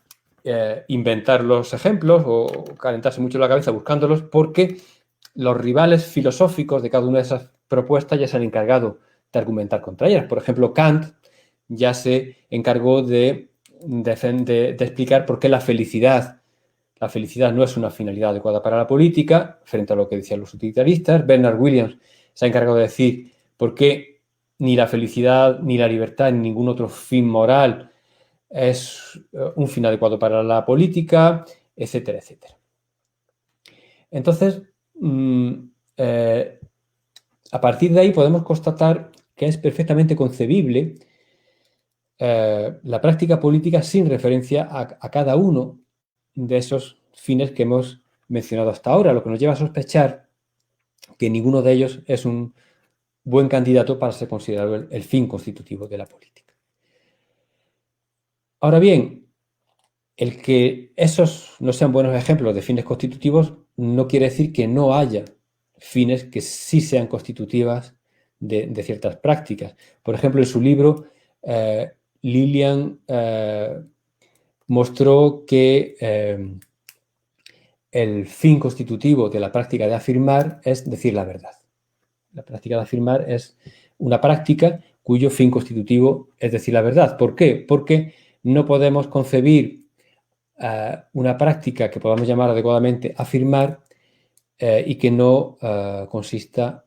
inventar los ejemplos o calentarse mucho la cabeza buscándolos, porque los rivales filosóficos de cada una de esas propuestas ya se han encargado de argumentar contra ellas. Por ejemplo, Kant ya se encargó de de explicar por qué la felicidad no es una finalidad adecuada para la política, frente a lo que decían los utilitaristas. Bernard Williams se ha encargado de decir por qué ni la felicidad, ni la libertad, ni ningún otro fin moral es un fin adecuado para la política, etcétera, etcétera. Entonces, a partir de ahí podemos constatar que es perfectamente concebible la práctica política sin referencia a cada uno de esos fines que hemos mencionado hasta ahora, lo que nos lleva a sospechar que ninguno de ellos es un buen candidato para ser considerado el fin constitutivo de la política. Ahora bien, el que esos no sean buenos ejemplos de fines constitutivos no quiere decir que no haya fines que sí sean constitutivas de ciertas prácticas. Por ejemplo, en su libro, Lillian mostró que el fin constitutivo de la práctica de afirmar es decir la verdad. La práctica de afirmar es una práctica cuyo fin constitutivo es decir la verdad. ¿Por qué? Porque no podemos concebir una práctica que podamos llamar adecuadamente afirmar y que no consista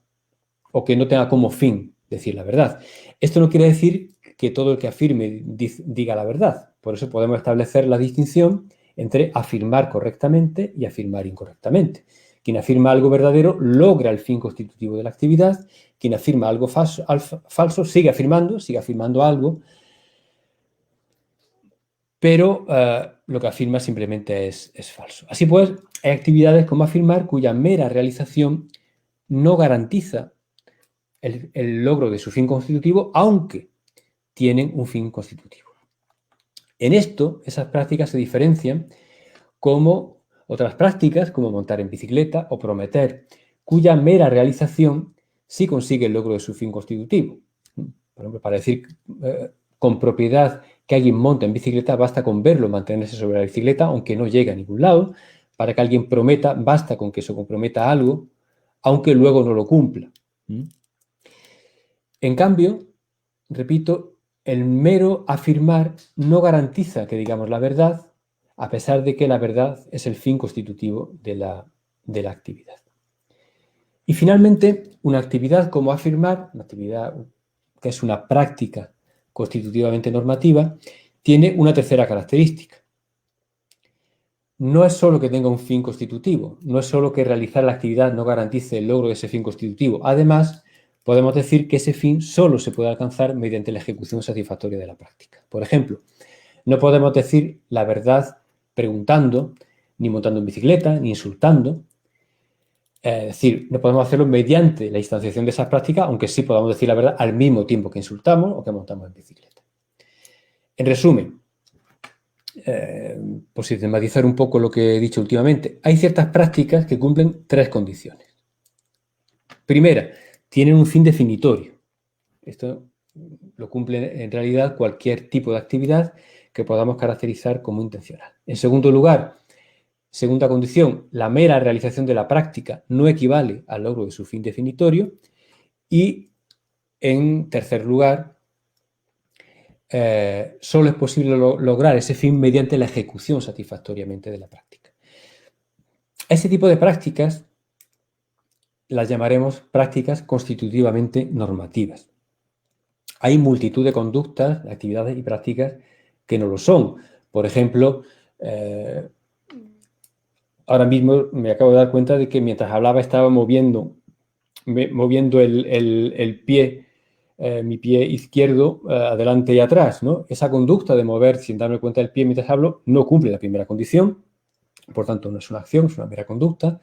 o que no tenga como fin decir la verdad. Esto no quiere decir que todo el que afirme diga la verdad. Por eso podemos establecer la distinción entre afirmar correctamente y afirmar incorrectamente. Quien afirma algo verdadero logra el fin constitutivo de la actividad. Quien afirma algo falso sigue afirmando algo, pero lo que afirma simplemente es falso. Así pues, hay actividades como afirmar cuya mera realización no garantiza el logro de su fin constitutivo, aunque tienen un fin constitutivo. En esto, esas prácticas se diferencian como otras prácticas, como montar en bicicleta o prometer, cuya mera realización sí consigue el logro de su fin constitutivo. Por ejemplo, para decir con propiedad que alguien monta en bicicleta, basta con verlo mantenerse sobre la bicicleta, aunque no llegue a ningún lado. Para que alguien prometa, basta con que se comprometa a algo, aunque luego no lo cumpla. En cambio, repito, el mero afirmar no garantiza que digamos la verdad, a pesar de que la verdad es el fin constitutivo de la actividad. Y finalmente, una actividad como afirmar, una actividad que es una práctica constitutivamente normativa, tiene una tercera característica. No es solo que tenga un fin constitutivo, no es solo que realizar la actividad no garantice el logro de ese fin constitutivo. Además, podemos decir que ese fin solo se puede alcanzar mediante la ejecución satisfactoria de la práctica. Por ejemplo, no podemos decir la verdad preguntando, ni montando en bicicleta, ni insultando. Es decir, no podemos hacerlo mediante la instanciación de esas prácticas, aunque sí podamos decir la verdad al mismo tiempo que insultamos o que montamos en bicicleta. En resumen, por sistematizar un poco lo que he dicho últimamente, hay ciertas prácticas que cumplen tres condiciones. Primera, tienen un fin definitorio. Esto lo cumple en realidad cualquier tipo de actividad que podamos caracterizar como intencional. En segundo lugar, segunda condición, la mera realización de la práctica no equivale al logro de su fin definitorio. Y en tercer lugar, solo es posible lograr ese fin mediante la ejecución satisfactoriamente de la práctica. Ese tipo de prácticas las llamaremos prácticas constitutivamente normativas. Hay multitud de conductas, actividades y prácticas que no lo son. Por ejemplo, ahora mismo me acabo de dar cuenta de que mientras hablaba estaba moviendo el pie, mi pie izquierdo, adelante y atrás, ¿no? Esa conducta de mover sin darme cuenta del pie mientras hablo no cumple la primera condición, por tanto no es una acción, es una mera conducta.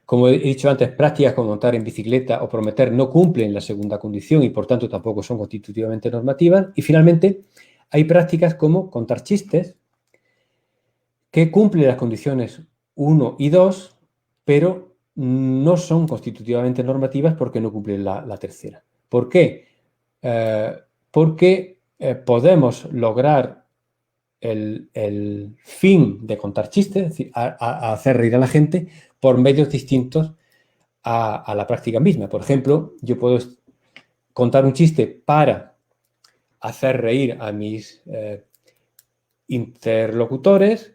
Como he dicho antes, prácticas como montar en bicicleta o prometer no cumplen la segunda condición y por tanto tampoco son constitutivamente normativas. Y finalmente, hay prácticas como contar chistes que cumplen las condiciones 1 y 2, pero no son constitutivamente normativas porque no cumplen la tercera. ¿Por qué? Porque podemos lograr el fin de contar chistes, es decir, a hacer reír a la gente por medios distintos a la práctica misma. Por ejemplo, yo puedo contar un chiste para hacer reír a mis interlocutores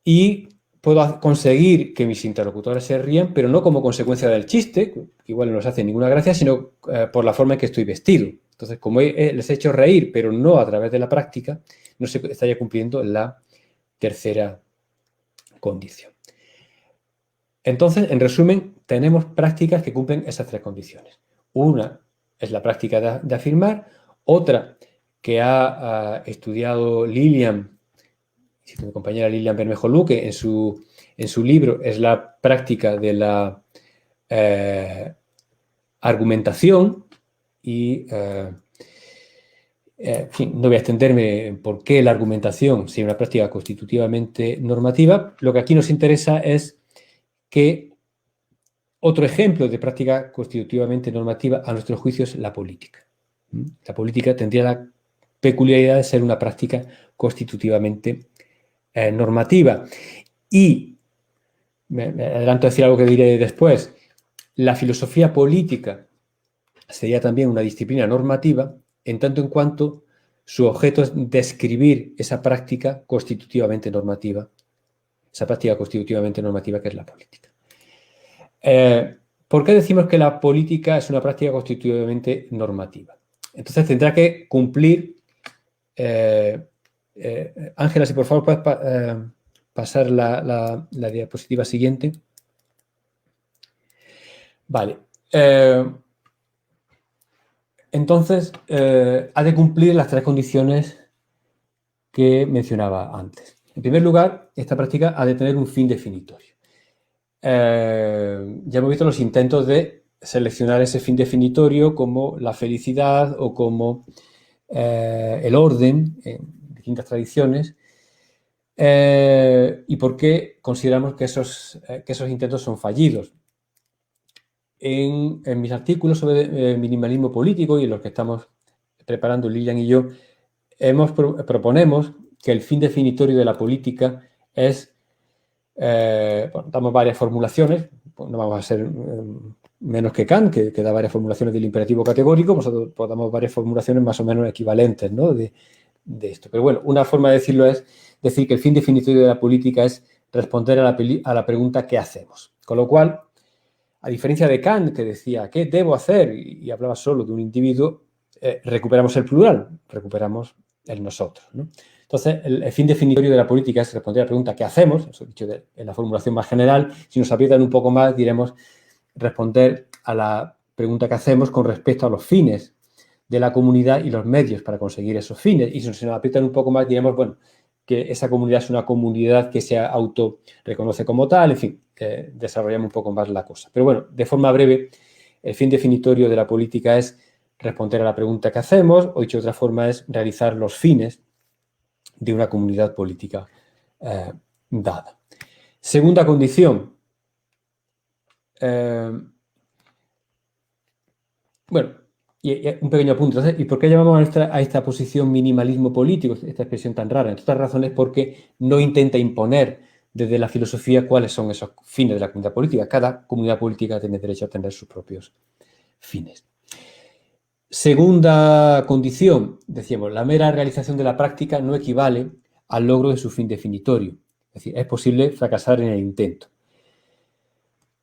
y puedo conseguir que mis interlocutores se rían, pero no como consecuencia del chiste, que igual no les hace ninguna gracia, sino por la forma en que estoy vestido. Entonces, como les he hecho reír, pero no a través de la práctica, no se estaría cumpliendo la tercera condición. Entonces, en resumen, tenemos prácticas que cumplen esas tres condiciones. Una es la práctica de afirmar, otra que ha estudiado Lilian, mi compañera Lilian Bermejo Luque, en su libro, es la práctica de la argumentación y, en fin, no voy a extenderme en por qué la argumentación sea una práctica constitutivamente normativa. Lo que aquí nos interesa es que otro ejemplo de práctica constitutivamente normativa, a nuestro juicio, es la política. La política tendría la peculiaridad de ser una práctica constitutivamente normativa. Y, me adelanto a decir algo que diré después, la filosofía política sería también una disciplina normativa, en tanto en cuanto su objeto es describir esa práctica constitutivamente normativa, que es la política. ¿Por qué decimos que la política es una práctica constitutivamente normativa? Entonces tendrá que cumplir... Ángela, si por favor puedes pasar la diapositiva siguiente. Vale. Entonces, ha de cumplir las tres condiciones que mencionaba antes. En primer lugar, esta práctica ha de tener un fin definitorio. Ya hemos visto los intentos de seleccionar ese fin definitorio como la felicidad o como el orden en distintas tradiciones. ¿Y por qué consideramos que esos intentos son fallidos? En mis artículos sobre minimalismo político y en los que estamos preparando Lilian y yo, proponemos que el fin definitorio de la política es, damos varias formulaciones, no vamos a ser menos que Kant, que da varias formulaciones del imperativo categórico, nosotros damos varias formulaciones más o menos equivalentes, ¿no?, de esto. Pero bueno, una forma de decirlo es decir que el fin definitorio de la política es responder a la pregunta ¿qué hacemos? Con lo cual, a diferencia de Kant, que decía ¿qué debo hacer? Y hablaba solo de un individuo, recuperamos el plural, recuperamos el nosotros, ¿no? Entonces, el fin definitorio de la política es responder a la pregunta ¿qué hacemos? Eso dicho en la formulación más general. Si nos aprietan un poco más, diremos responder a la pregunta ¿qué hacemos? Con respecto a los fines de la comunidad y los medios para conseguir esos fines. Y si nos aprietan un poco más, diremos, bueno, que esa comunidad es una comunidad que se auto-reconoce como tal, en fin, desarrollamos un poco más la cosa. Pero bueno, de forma breve, el fin definitorio de la política es responder a la pregunta ¿qué hacemos? O dicho de otra forma, es realizar los fines de una comunidad política dada. Segunda condición. Bueno, y un pequeño apunte. Entonces, ¿y por qué llamamos a esta posición minimalismo político, esta expresión tan rara? Entre otras razones, porque no intenta imponer desde la filosofía cuáles son esos fines de la comunidad política. Cada comunidad política tiene derecho a tener sus propios fines. Segunda condición, decíamos, la mera realización de la práctica no equivale al logro de su fin definitorio. Es decir, es posible fracasar en el intento.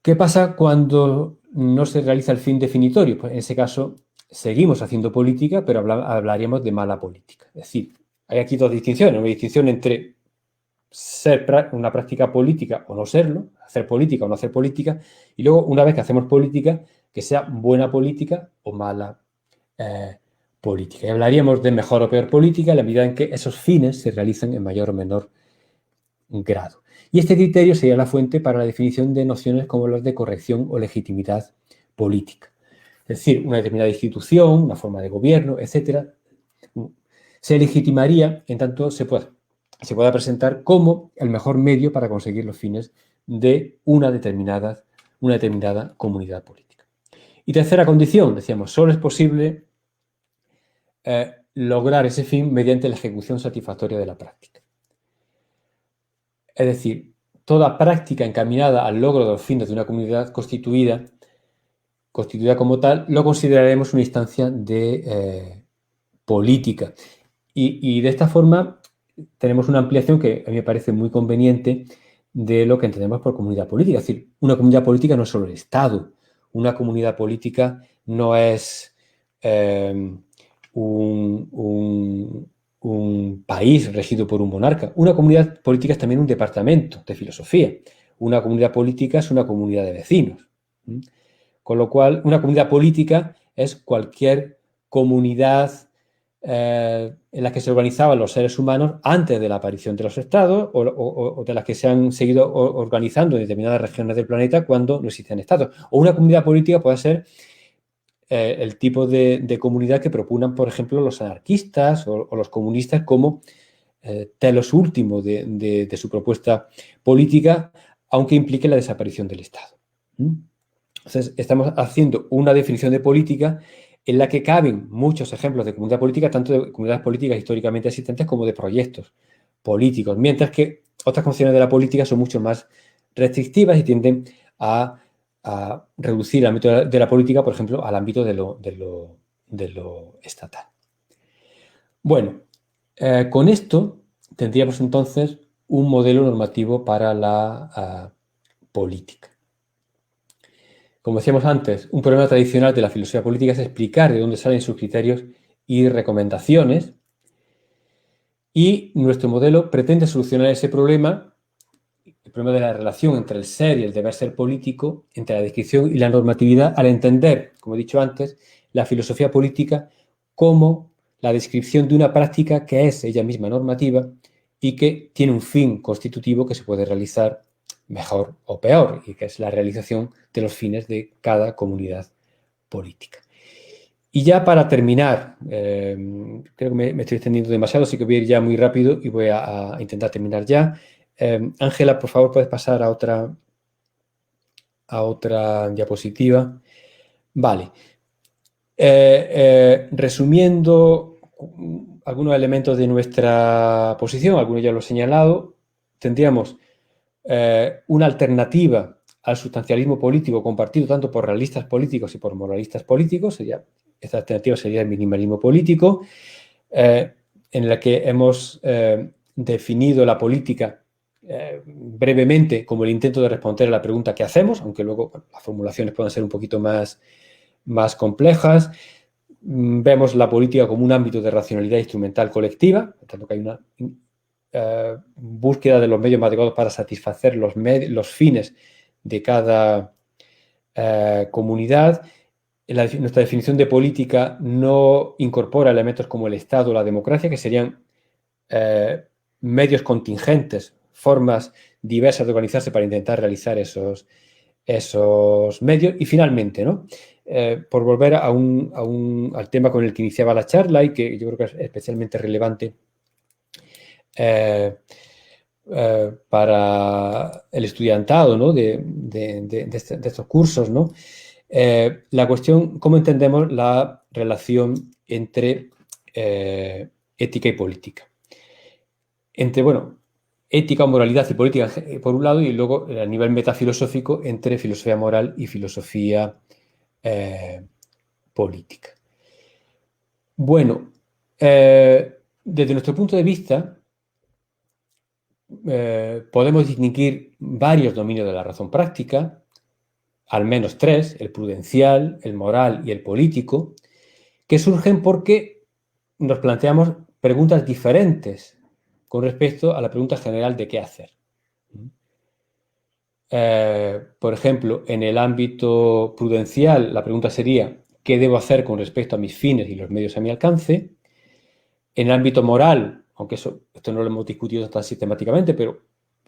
¿Qué pasa cuando no se realiza el fin definitorio? Pues en ese caso seguimos haciendo política, pero hablaríamos de mala política. Es decir, hay aquí dos distinciones. Una distinción entre ser una práctica política o no serlo, hacer política o no hacer política, y luego, una vez que hacemos política, que sea buena política o mala política. Y hablaríamos de mejor o peor política en la medida en que esos fines se realizan en mayor o menor grado. Y este criterio sería la fuente para la definición de nociones como las de corrección o legitimidad política. Es decir, una determinada institución, una forma de gobierno, etcétera, se legitimaría en tanto se pueda presentar como el mejor medio para conseguir los fines de una determinada comunidad política. Y tercera condición, decíamos, solo es posible lograr ese fin mediante la ejecución satisfactoria de la práctica. Es decir, toda práctica encaminada al logro de los fines de una comunidad constituida como tal, lo consideraremos una instancia de política. Y de esta forma tenemos una ampliación que a mí me parece muy conveniente de lo que entendemos por comunidad política. Es decir, una comunidad política no es solo el Estado. Una comunidad política no es un país regido por un monarca. Una comunidad política es también un departamento de filosofía. Una comunidad política es una comunidad de vecinos. Con lo cual, una comunidad política es cualquier comunidad en la que se organizaban los seres humanos antes de la aparición de los estados o de las que se han seguido organizando en determinadas regiones del planeta cuando no existen estados. O una comunidad política puede ser el tipo de comunidad que proponen, por ejemplo, los anarquistas o los comunistas como telos último de su propuesta política, aunque implique la desaparición del Estado. Entonces, estamos haciendo una definición de política en la que caben muchos ejemplos de comunidad política, tanto de comunidades políticas históricamente existentes como de proyectos políticos, mientras que otras concepciones de la política son mucho más restrictivas y tienden a reducir el ámbito de la política, por ejemplo, al ámbito de lo estatal. Bueno, con esto tendríamos entonces un modelo normativo para la política. Como decíamos antes, un problema tradicional de la filosofía política es explicar de dónde salen sus criterios y recomendaciones, y nuestro modelo pretende solucionar ese problema, el problema de la relación entre el ser y el deber ser político, entre la descripción y la normatividad, al entender, como he dicho antes, la filosofía política como la descripción de una práctica que es ella misma normativa y que tiene un fin constitutivo que se puede realizar mejor o peor, y que es la realización de los fines de cada comunidad política. Y ya para terminar, creo que me estoy extendiendo demasiado, así que voy a ir ya muy rápido y voy a intentar terminar ya. Ángela, por favor, puedes pasar a otra diapositiva. Vale. Resumiendo algunos elementos de nuestra posición, algunos ya lo he señalado, tendríamos una alternativa al sustancialismo político compartido tanto por realistas políticos y por moralistas políticos. Esta alternativa sería el minimalismo político, en la que hemos definido la política brevemente como el intento de responder a la pregunta ¿qué hacemos?, aunque luego las formulaciones puedan ser un poquito más complejas. Vemos la política como un ámbito de racionalidad instrumental colectiva, por tanto que hay una búsqueda de los medios más adecuados para satisfacer los fines de cada comunidad. Nuestra definición de política no incorpora elementos como el Estado o la democracia, que serían medios contingentes, formas diversas de organizarse para intentar realizar esos medios. Y finalmente, ¿no? Por volver al tema con el que iniciaba la charla y que yo creo que es especialmente relevante para el estudiantado, ¿no?, de estos cursos, ¿no? La cuestión, ¿cómo entendemos la relación entre ética y política? Entre, bueno, ética, moralidad y política por un lado, y luego a nivel metafilosófico entre filosofía moral y filosofía política. Bueno, desde nuestro punto de vista, podemos distinguir varios dominios de la razón práctica, al menos tres: el prudencial, el moral y el político, que surgen porque nos planteamos preguntas diferentes con respecto a la pregunta general de qué hacer. Por ejemplo, en el ámbito prudencial, la pregunta sería ¿qué debo hacer con respecto a mis fines y los medios a mi alcance? En el ámbito moral, aunque esto no lo hemos discutido tan sistemáticamente, pero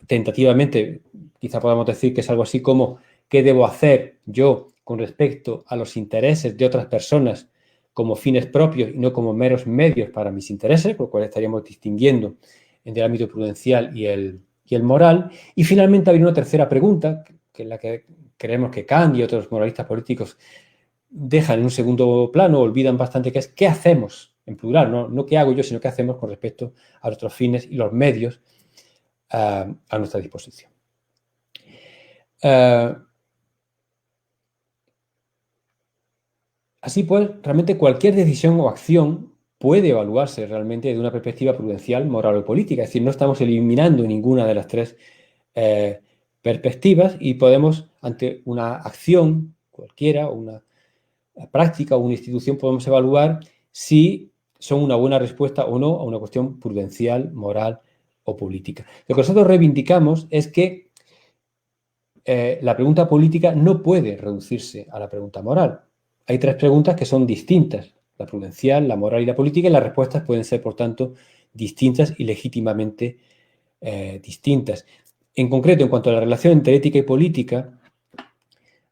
tentativamente quizá podamos decir que es algo así como ¿qué debo hacer yo con respecto a los intereses de otras personas como fines propios y no como meros medios para mis intereses? Por lo cual estaríamos distinguiendo entre el ámbito prudencial y el moral. Y finalmente habría una tercera pregunta, que es la que creemos que Kant y otros moralistas políticos dejan en un segundo plano, olvidan bastante, que es ¿qué hacemos? En plural, no qué hago yo, sino qué hacemos con respecto a nuestros fines y los medios a nuestra disposición. Así pues, realmente cualquier decisión o acción puede evaluarse realmente desde una perspectiva prudencial, moral o política. Es decir, no estamos eliminando ninguna de las tres perspectivas y podemos, ante una acción cualquiera, o una práctica o una institución, podemos evaluar si son una buena respuesta o no a una cuestión prudencial, moral o política. Lo que nosotros reivindicamos es que la pregunta política no puede reducirse a la pregunta moral. Hay tres preguntas que son distintas: la prudencial, la moral y la política, y las respuestas pueden ser, por tanto, distintas y legítimamente distintas. En concreto, en cuanto a la relación entre ética y política,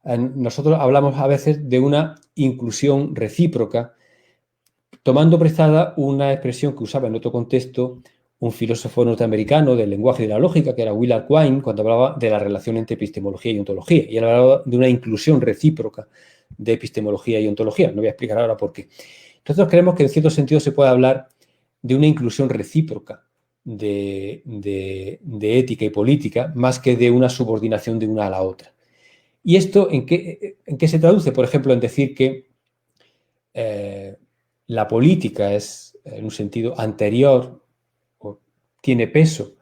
nosotros hablamos a veces de una inclusión recíproca, tomando prestada una expresión que usaba en otro contexto un filósofo norteamericano del lenguaje y de la lógica, que era Willard Quine, cuando hablaba de la relación entre epistemología y ontología. Y él hablaba de una inclusión recíproca de epistemología y ontología. No voy a explicar ahora por qué. Nosotros creemos que en cierto sentido se puede hablar de una inclusión recíproca de ética y política, más que de una subordinación de una a la otra. ¿Y esto en qué se traduce? Por ejemplo, en decir que la política es, en un sentido anterior, o tiene peso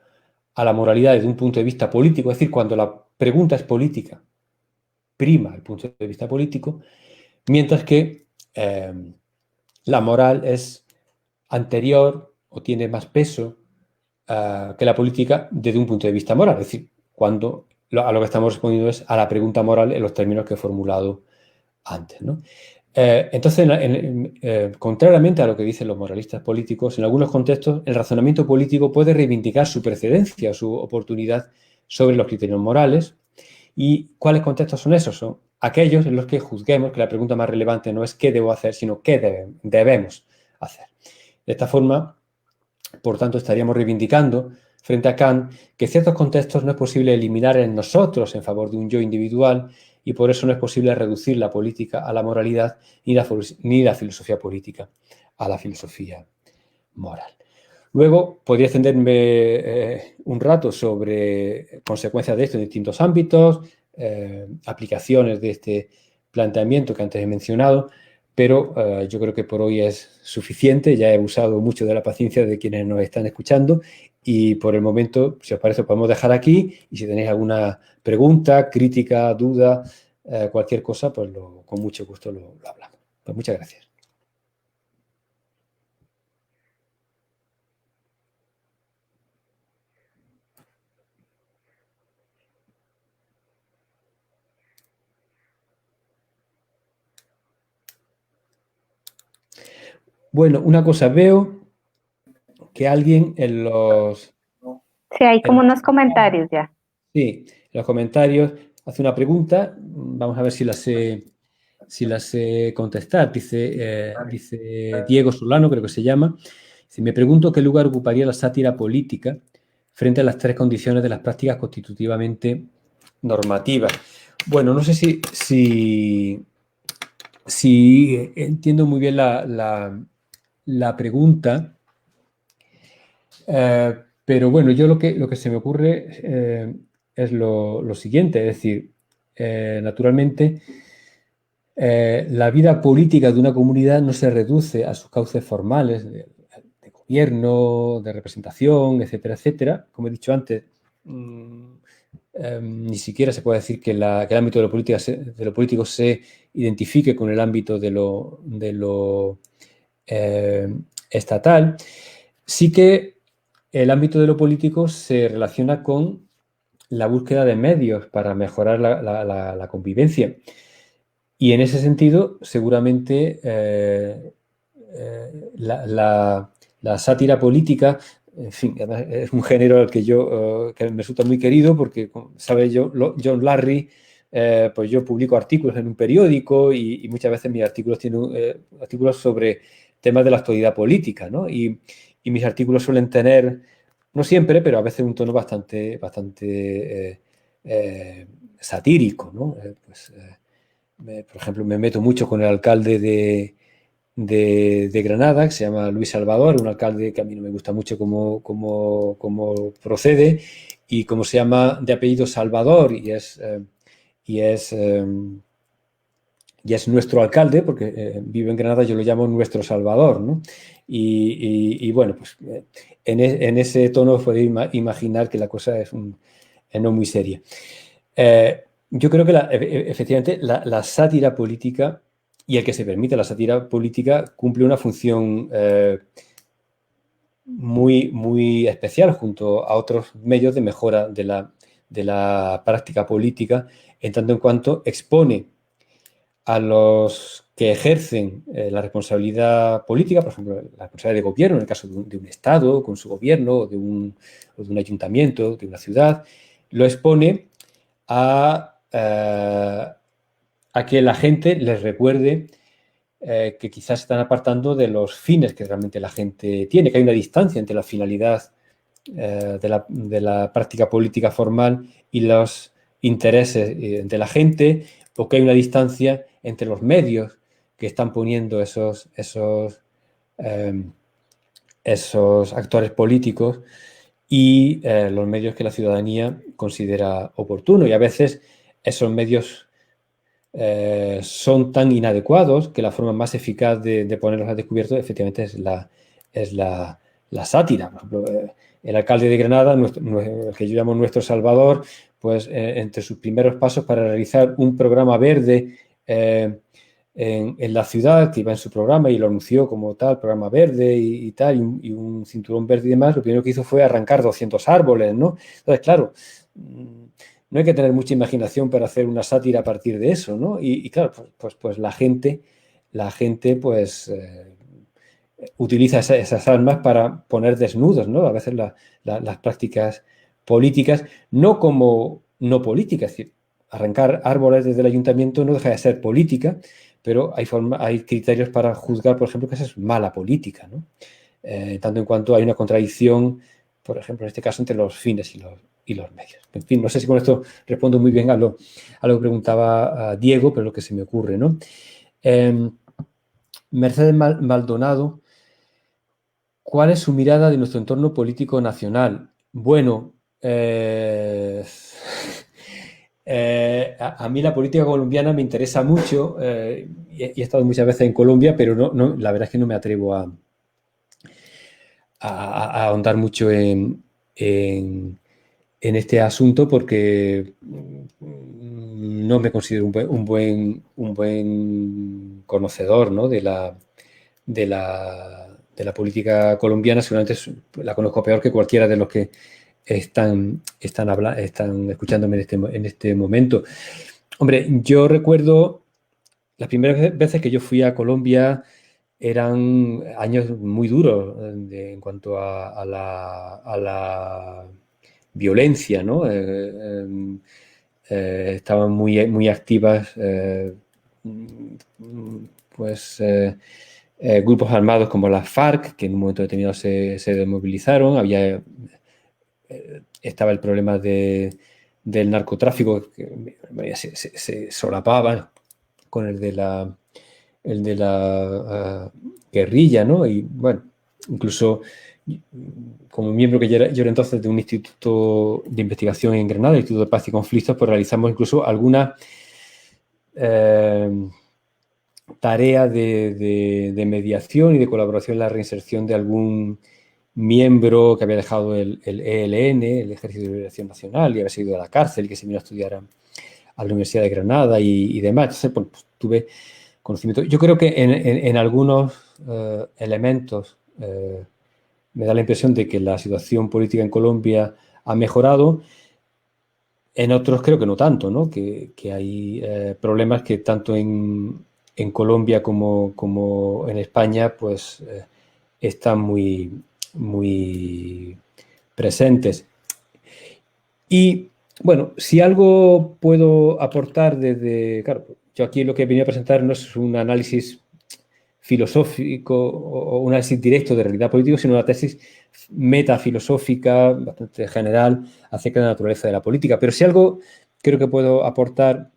a la moralidad desde un punto de vista político. Es decir, cuando la pregunta es política, prima el punto de vista político, mientras que la moral es anterior o tiene más peso que la política desde un punto de vista moral. Es decir, cuando a lo que estamos respondiendo es a la pregunta moral en los términos que he formulado antes, ¿no? Entonces, contrariamente a lo que dicen los moralistas políticos, en algunos contextos el razonamiento político puede reivindicar su precedencia, su oportunidad sobre los criterios morales. ¿Y cuáles contextos son esos? Son aquellos en los que juzguemos que la pregunta más relevante no es qué debo hacer, sino qué debemos hacer. De esta forma, por tanto, estaríamos reivindicando frente a Kant que ciertos contextos no es posible eliminar en nosotros en favor de un yo individual, y por eso no es posible reducir la política a la moralidad ni la filosofía política a la filosofía moral. Luego podría extenderme un rato sobre consecuencias de esto en distintos ámbitos, aplicaciones de este planteamiento que antes he mencionado, pero yo creo que por hoy es suficiente. Ya he abusado mucho de la paciencia de quienes nos están escuchando y por el momento, si os parece, podemos dejar aquí, y si tenéis alguna pregunta, crítica, duda, cualquier cosa, pues con mucho gusto lo hablamos. Pues muchas gracias. Bueno, una cosa, veo que alguien en los... Sí, hay como unos comentarios ya. Sí, en los comentarios hace una pregunta, vamos a ver si la sé contestar. Dice Diego Solano, creo que se llama. Dice, me pregunto qué lugar ocuparía la sátira política frente a las tres condiciones de las prácticas constitutivamente normativas. Bueno, no sé si entiendo muy bien la pregunta, pero bueno, yo lo que se me ocurre es lo siguiente, es decir, naturalmente la vida política de una comunidad no se reduce a sus cauces formales de gobierno, de representación, etcétera, etcétera. Como he dicho antes, ni siquiera se puede decir que el ámbito de lo político se identifique con el ámbito de lo estatal. Sí que el ámbito de lo político se relaciona con la búsqueda de medios para mejorar la convivencia. Y en ese sentido, seguramente la sátira política, en fin, es un género al que que me resulta muy querido porque, como sabe John Larry, pues yo publico artículos en un periódico y muchas veces mis artículos tienen artículos sobre temas de la actualidad política, ¿no? Y mis artículos suelen tener, no siempre, pero a veces un tono bastante satírico, ¿no? Por ejemplo, me meto mucho con el alcalde de Granada, que se llama Luis Salvador, un alcalde que a mí no me gusta mucho cómo procede, y como se llama de apellido Salvador, y es y es nuestro alcalde, porque vive en Granada, yo lo llamo nuestro Salvador, ¿no? Y bueno, pues en ese tono podéis imaginar que la cosa es no muy seria. Yo creo que efectivamente la sátira política y el que se permite la sátira política cumple una función muy, muy especial junto a otros medios de mejora de la práctica política, en tanto en cuanto expone a los que ejercen la responsabilidad política, por ejemplo, la responsabilidad de gobierno, en el caso de un Estado, con su gobierno, o de un ayuntamiento, de una ciudad, lo expone a que la gente les recuerde que quizás se están apartando de los fines que realmente la gente tiene, que hay una distancia entre la finalidad de la práctica política formal y los intereses de la gente, o que hay una distancia entre los medios que están poniendo esos actores políticos y los medios que la ciudadanía considera oportuno. Y a veces esos medios son tan inadecuados que la forma más eficaz de ponerlos al descubierto efectivamente es la sátira. Por ejemplo, el alcalde de Granada, el que yo llamo nuestro Salvador, pues entre sus primeros pasos para realizar un programa verde en la ciudad, que iba en su programa y lo anunció como tal, programa verde y tal, y un cinturón verde y demás, lo primero que hizo fue arrancar 200 árboles, ¿no? Entonces, claro, no hay que tener mucha imaginación para hacer una sátira a partir de eso, ¿no? Y claro, pues la gente pues utiliza esas armas para poner desnudos, ¿no? A veces las prácticas políticas, no como no políticas, es decir, arrancar árboles desde el ayuntamiento no deja de ser política, pero hay criterios para juzgar, por ejemplo, que esa es mala política, ¿no? Tanto en cuanto hay una contradicción, por ejemplo, en este caso, entre los fines y los medios. En fin, no sé si con esto respondo muy bien a lo que preguntaba Diego, pero lo que se me ocurre, ¿no? Mercedes Maldonado, ¿cuál es su mirada de nuestro entorno político nacional? Bueno, a mí la política colombiana me interesa mucho y he estado muchas veces en Colombia, pero la verdad es que no me atrevo a ahondar mucho en este asunto porque no me considero un buen conocedor, ¿no? de la política colombiana. Seguramente la conozco peor que cualquiera de los que están escuchándome en este momento. Hombre, yo recuerdo las primeras veces que yo fui a Colombia eran años muy duros en cuanto a la violencia, ¿no? Estaban muy activas grupos armados como las FARC, que en un momento determinado se desmovilizaron. Estaba el problema del narcotráfico, que se solapaba con el de la guerrilla, ¿no? Y bueno, incluso como miembro que yo era entonces de un instituto de investigación en Granada, el Instituto de Paz y Conflictos, pues realizamos incluso alguna tarea de mediación y de colaboración en la reinserción de algún miembro que había dejado el ELN, el Ejército de Liberación Nacional, y había ido a la cárcel y que se vino a estudiar a la Universidad de Granada y demás. Entonces, pues, tuve conocimiento. Yo creo que en algunos elementos me da la impresión de que la situación política en Colombia ha mejorado. En otros creo que no tanto, ¿no? Que hay problemas que tanto en Colombia como en España pues están muy presentes. Y bueno, si algo puedo aportar claro, yo aquí lo que he venido a presentar no es un análisis filosófico o un análisis directo de realidad política, sino una tesis metafilosófica bastante general acerca de la naturaleza de la política. Pero si algo creo que puedo aportar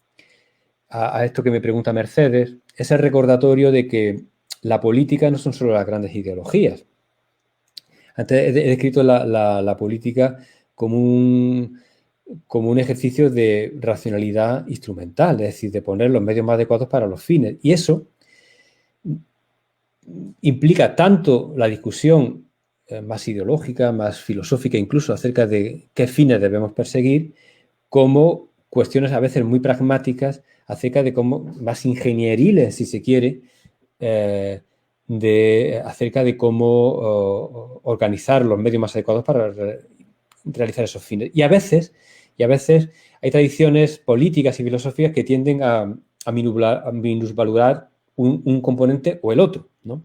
a esto que me pregunta Mercedes, es el recordatorio de que la política no son solo las grandes ideologías. Antes he descrito la política como como un ejercicio de racionalidad instrumental, es decir, de poner los medios más adecuados para los fines. Y eso implica tanto la discusión más ideológica, más filosófica, incluso acerca de qué fines debemos perseguir, como cuestiones a veces muy pragmáticas acerca de cómo, más ingenieriles, si se quiere, acerca de cómo organizar los medios más adecuados para realizar esos fines. Y a veces hay tradiciones políticas y filosóficas que tienden a minusvalorar un componente o el otro, ¿no?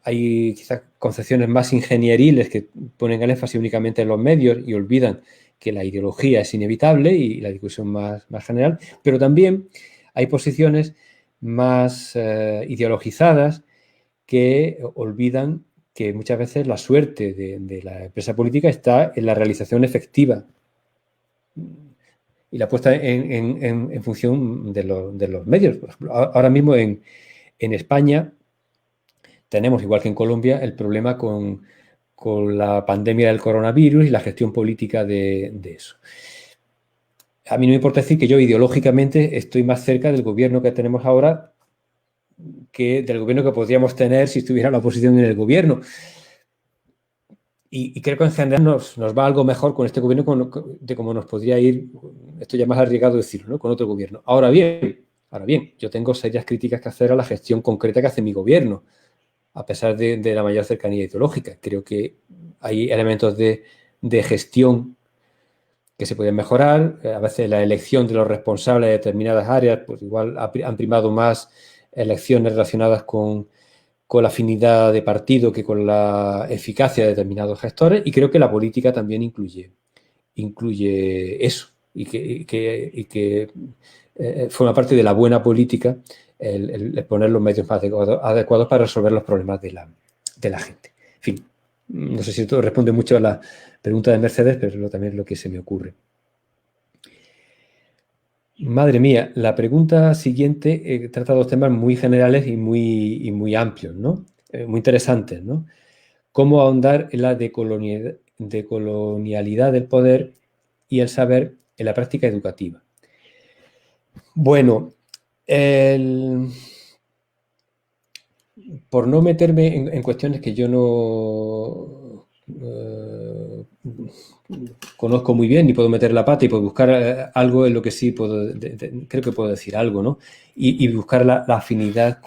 Hay quizás concepciones más ingenieriles que ponen el énfasis únicamente en los medios y olvidan que la ideología es inevitable y la discusión más general, pero también hay posiciones más ideologizadas que olvidan que muchas veces la suerte de la empresa política está en la realización efectiva y la puesta en función de los medios. Por ejemplo, ahora mismo en España tenemos, igual que en Colombia, el problema con la pandemia del coronavirus y la gestión política de eso. A mí no me importa decir que yo ideológicamente estoy más cerca del gobierno que tenemos ahora que del gobierno que podríamos tener si estuviera la oposición en el gobierno. Y creo que en general nos va algo mejor con este gobierno de cómo nos podría ir, esto ya más arriesgado decirlo, ¿no? Con otro gobierno. Ahora bien, yo tengo serias críticas que hacer a la gestión concreta que hace mi gobierno, a pesar de la mayor cercanía ideológica. Creo que hay elementos de gestión que se pueden mejorar. A veces la elección de los responsables de determinadas áreas, pues igual han primado más elecciones relacionadas con la afinidad de partido que con la eficacia de determinados gestores, y creo que la política también incluye eso, y que forma parte de la buena política el poner los medios más adecuados para resolver los problemas de la gente. En fin, no sé si esto responde mucho a la pregunta de Mercedes, pero también es lo que se me ocurre. Madre mía, la pregunta siguiente trata dos temas muy generales y muy amplios, ¿no? Muy interesantes, ¿no? ¿Cómo ahondar en la decolonialidad del poder y el saber en la práctica educativa? Bueno, por no meterme en cuestiones que yo no conozco muy bien, ni puedo meter la pata, y puedo buscar algo en lo que sí creo que puedo decir algo, ¿no? Y buscar la afinidad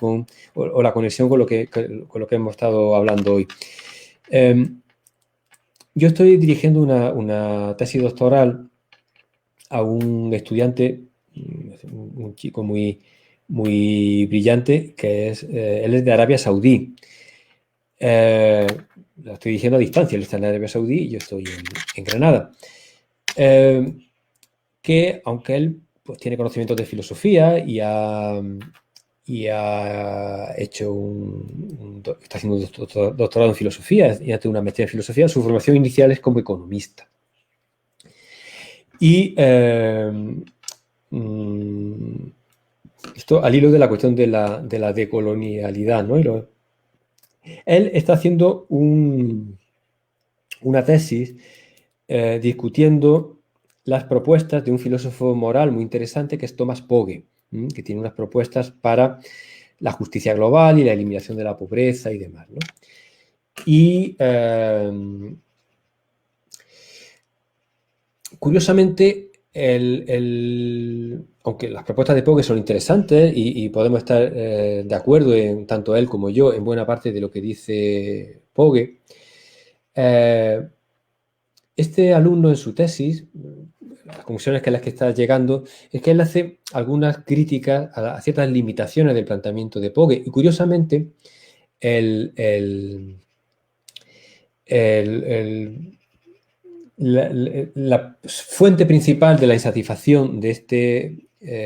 o la conexión con lo que hemos estado hablando hoy. Yo estoy dirigiendo una tesis doctoral a un estudiante, un chico muy brillante, que él es de Arabia Saudí. La estoy dirigiendo a distancia, él está en Arabia Saudí y yo estoy en Granada. Que aunque él pues, tiene conocimientos de filosofía y ha hecho está haciendo un doctorado en filosofía y ha tenido una maestría en filosofía, su formación inicial es como economista. Y esto al hilo de la cuestión de la decolonialidad, ¿no? Él está haciendo una tesis discutiendo las propuestas de un filósofo moral muy interesante que es Thomas Pogge, que tiene unas propuestas para la justicia global y la eliminación de la pobreza y demás, ¿no? Y curiosamente, aunque las propuestas de Pogge son interesantes y podemos estar de acuerdo, tanto él como yo, en buena parte de lo que dice Pogge, este alumno en su tesis, las conclusiones a las que está llegando, es que él hace algunas críticas a ciertas limitaciones del planteamiento de Pogge. Y curiosamente, la fuente principal de la insatisfacción de este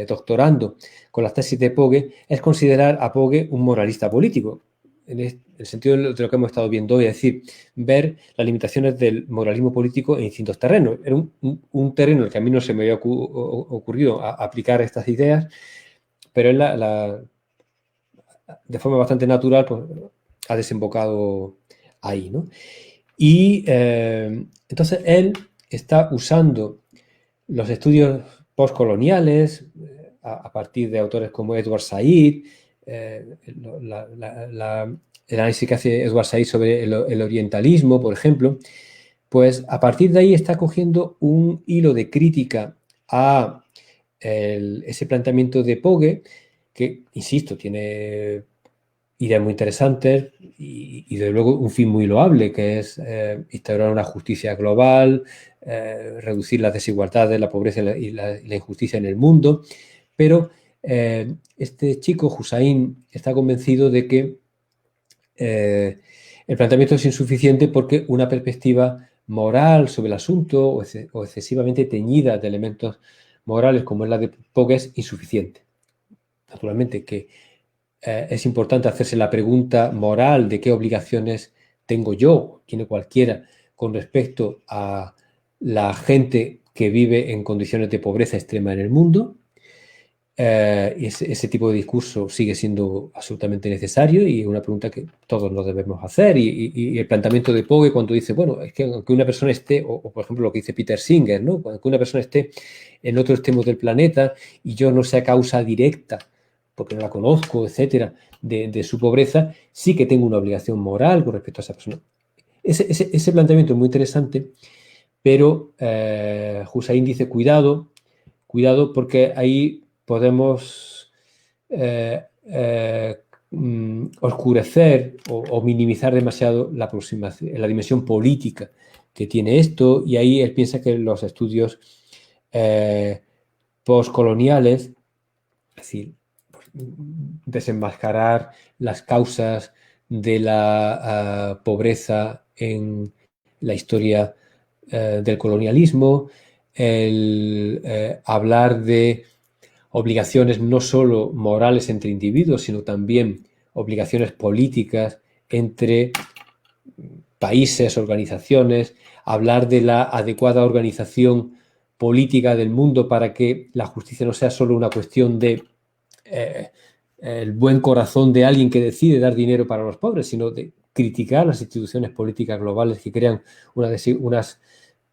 doctorando con las tesis de Pogge es considerar a Pogge un moralista político, en el sentido de lo que hemos estado viendo hoy, es decir, ver las limitaciones del moralismo político en distintos terrenos. Era un terreno en el que a mí no se me había ocurrido aplicar estas ideas, pero él de forma bastante natural pues, ha desembocado ahí, ¿no? Y entonces él está usando los estudios postcoloniales a partir de autores como Edward Said, el análisis que hace Edward Said sobre el orientalismo, por ejemplo, pues a partir de ahí está cogiendo un hilo de crítica a ese planteamiento de Pogge, que, insisto, tiene ideas muy interesantes y desde luego un fin muy loable, que es instaurar una justicia global, reducir las desigualdades, la pobreza y la injusticia en el mundo. Pero este chico, Hussain, está convencido de que el planteamiento es insuficiente porque una perspectiva moral sobre el asunto o excesivamente teñida de elementos morales como es la de Pogge es insuficiente. Naturalmente que es importante hacerse la pregunta moral de qué obligaciones tengo yo, tiene cualquiera, con respecto a la gente que vive en condiciones de pobreza extrema en el mundo. Ese tipo de discurso sigue siendo absolutamente necesario y una pregunta que todos nos debemos hacer. Y el planteamiento de Pogge cuando dice, bueno, es que aunque una persona esté, o por ejemplo lo que dice Peter Singer, ¿no? Aunque una persona esté en otro extremo del planeta y yo no sea causa directa, porque no la conozco, etcétera, de su pobreza, sí que tengo una obligación moral con respecto a esa persona. Ese planteamiento es muy interesante, pero Hussain dice, cuidado porque ahí podemos oscurecer o minimizar demasiado la dimensión política que tiene esto, y ahí él piensa que los estudios postcoloniales, es decir, desenmascarar las causas de la pobreza en la historia del colonialismo, el hablar de obligaciones no solo morales entre individuos, sino también obligaciones políticas entre países, organizaciones, hablar de la adecuada organización política del mundo para que la justicia no sea solo una cuestión de el buen corazón de alguien que decide dar dinero para los pobres, sino de criticar las instituciones políticas globales que crean unas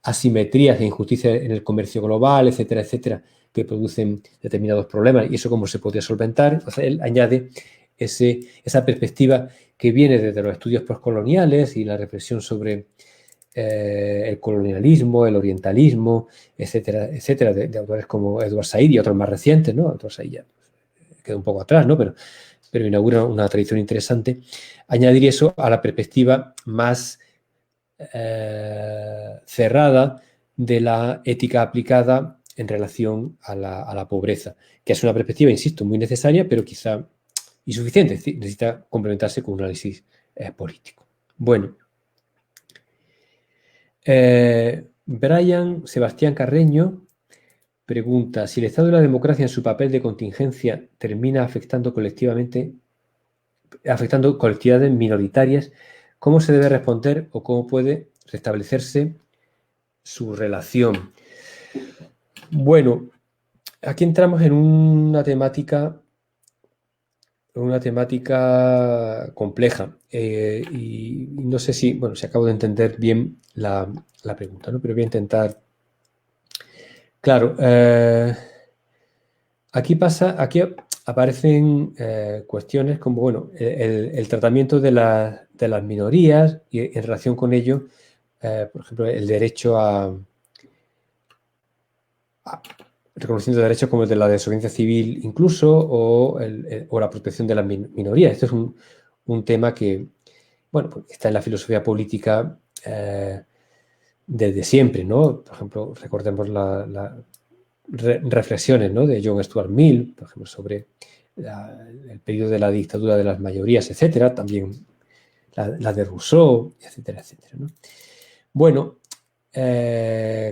asimetrías e injusticias en el comercio global, etcétera, etcétera, que producen determinados problemas, y eso cómo se podría solventar. Entonces, él añade esa perspectiva que viene desde los estudios postcoloniales y la reflexión sobre el colonialismo, el orientalismo, etcétera, etcétera, de autores como Edward Said y otros más recientes, ¿no? Edward Said ya queda un poco atrás, ¿no? Pero inaugura una tradición interesante. Añadir eso a la perspectiva más cerrada de la ética aplicada en relación a la pobreza, que es una perspectiva, insisto, muy necesaria, pero quizá insuficiente, es decir, necesita complementarse con un análisis político. Bueno, Brian Sebastián Carreño pregunta, si el Estado de la democracia en su papel de contingencia termina afectando colectivamente, afectando colectividades minoritarias, ¿cómo se debe responder o cómo puede restablecerse su relación? Bueno, aquí entramos en una temática compleja y no sé si acabo de entender bien la pregunta, ¿no? Pero voy a intentar. Claro, aquí aparecen cuestiones como, bueno, el tratamiento de las minorías y en relación con ello, por ejemplo, el derecho reconociendo derechos como el de la desobediencia civil incluso, o la protección de las minorías. Este es un tema que, bueno, pues está en la filosofía política desde siempre, ¿no? Por ejemplo, recordemos las reflexiones, ¿no?, de John Stuart Mill, por ejemplo, sobre el periodo de la dictadura de las mayorías, etcétera, también la de Rousseau, etcétera, etcétera, ¿no? Bueno,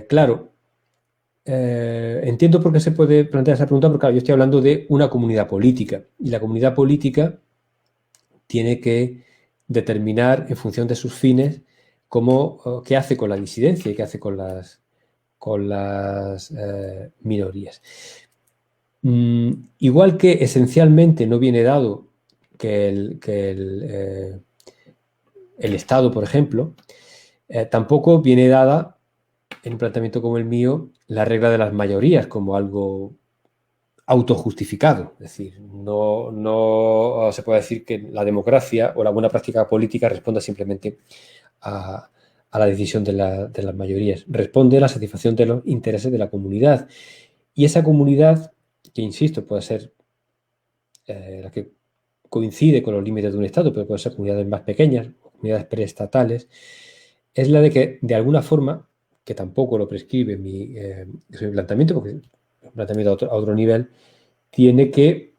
claro, entiendo por qué se puede plantear esa pregunta, porque claro, yo estoy hablando de una comunidad política y la comunidad política tiene que determinar en función de sus fines qué hace con la disidencia y qué hace con las minorías. Igual que esencialmente no viene dado que el Estado, por ejemplo, tampoco viene dada en un planteamiento como el mío, la regla de las mayorías como algo autojustificado. Es decir, no se puede decir que la democracia o la buena práctica política responda simplemente a la decisión de las mayorías. Responde a la satisfacción de los intereses de la comunidad. Y esa comunidad, que insisto, puede ser la que coincide con los límites de un Estado, pero puede ser comunidades más pequeñas, comunidades preestatales, es la de que, de alguna forma, que tampoco lo prescribe mi planteamiento, porque es un planteamiento a otro nivel, tiene que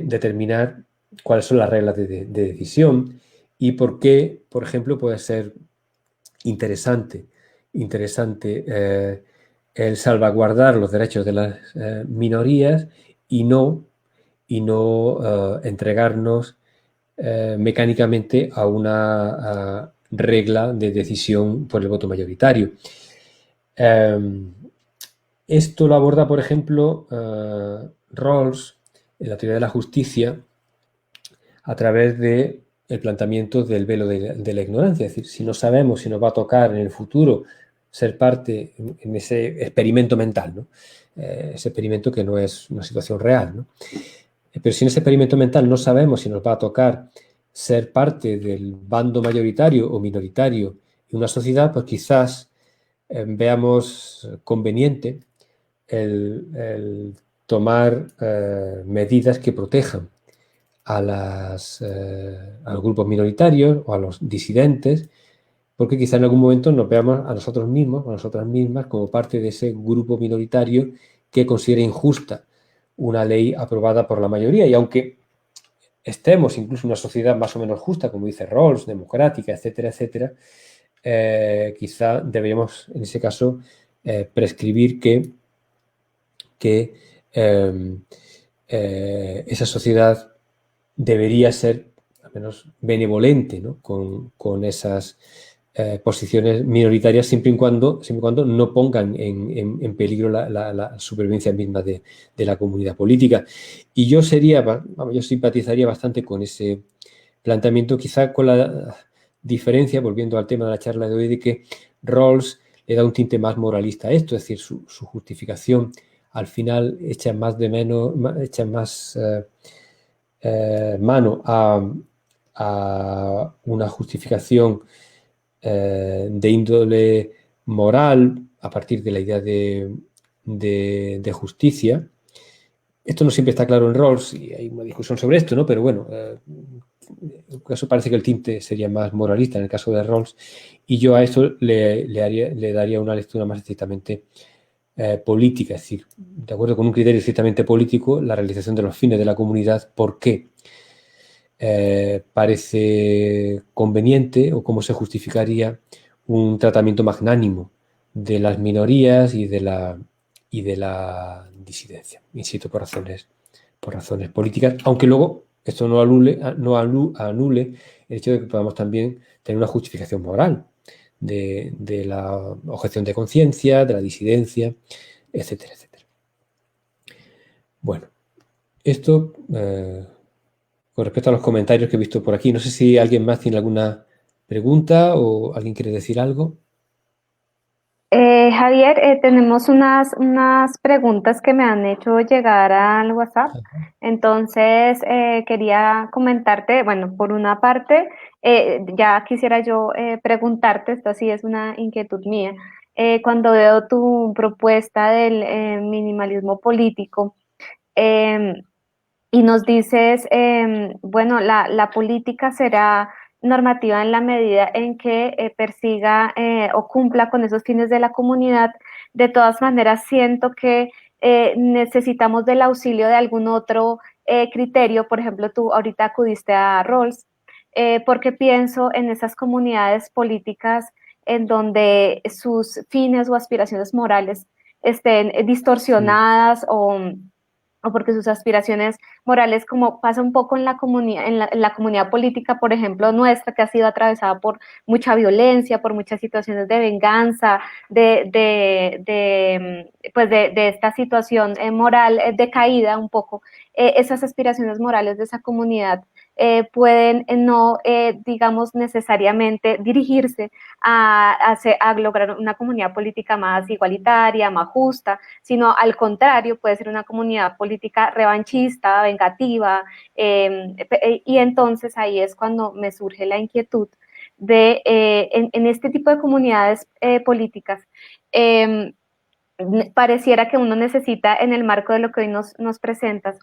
determinar cuáles son las reglas de decisión y por qué, por ejemplo, puede ser interesante el salvaguardar los derechos de las minorías y no entregarnos mecánicamente a una regla de decisión por el voto mayoritario. Esto lo aborda, por ejemplo, Rawls en la teoría de la justicia a través del planteamiento del velo de la ignorancia. Es decir, si no sabemos si nos va a tocar en el futuro ser parte en ese experimento mental, ¿no? Ese experimento que no es una situación real, ¿no? Pero si en ese experimento mental no sabemos si nos va a tocar ser parte del bando mayoritario o minoritario en una sociedad, pues quizás veamos conveniente el tomar medidas que protejan a los grupos minoritarios o a los disidentes, porque quizá en algún momento nos veamos a nosotros mismos o a nosotras mismas como parte de ese grupo minoritario que considera injusta una ley aprobada por la mayoría. Y aunque estemos incluso en una sociedad más o menos justa, como dice Rawls, democrática, etcétera, etcétera, quizá deberíamos, en ese caso, prescribir que esa sociedad debería ser al menos benevolente, ¿no? con esas posiciones minoritarias siempre y cuando no pongan en peligro la supervivencia misma de la comunidad política. Y yo simpatizaría bastante con ese planteamiento, quizá con la diferencia, volviendo al tema de la charla de hoy, de que Rawls le da un tinte más moralista a esto, es decir, su justificación al final echa más mano a una justificación de índole moral a partir de la idea de justicia. Esto no siempre está claro en Rawls y hay una discusión sobre esto, ¿no? Pero bueno, en el caso parece que el tinte sería más moralista en el caso de Rawls, y yo a eso le daría una lectura más estrictamente política, es decir, de acuerdo con un criterio estrictamente político, la realización de los fines de la comunidad, ¿por qué parece conveniente o cómo se justificaría un tratamiento magnánimo de las minorías y de la disidencia? Insisto, por razones políticas, aunque luego esto no anule el hecho de que podamos también tener una justificación moral de la objeción de conciencia, de la disidencia, etcétera, etcétera. Bueno, esto con respecto a los comentarios que he visto por aquí. No sé si alguien más tiene alguna pregunta o alguien quiere decir algo. Javier, tenemos unas preguntas que me han hecho llegar al WhatsApp. Entonces, quería comentarte, bueno, por una parte, ya quisiera yo preguntarte, esto sí es una inquietud mía, cuando veo tu propuesta del minimalismo político, y nos dices, bueno, la política será normativa en la medida en que persiga o cumpla con esos fines de la comunidad. De todas maneras, siento que necesitamos del auxilio de algún otro criterio. Por ejemplo, tú ahorita acudiste a Rawls, porque pienso en esas comunidades políticas en donde sus fines o aspiraciones morales estén distorsionadas o porque sus aspiraciones morales, como pasa un poco en la comunidad, en la comunidad política, por ejemplo, nuestra, que ha sido atravesada por mucha violencia, por muchas situaciones de venganza, pues de esta situación moral decaída un poco, esas aspiraciones morales de esa comunidad pueden no, digamos, necesariamente dirigirse a lograr una comunidad política más igualitaria, más justa, sino al contrario, puede ser una comunidad política revanchista, vengativa, y entonces ahí es cuando me surge la inquietud de, en este tipo de comunidades políticas, pareciera que uno necesita, en el marco de lo que hoy nos presentas,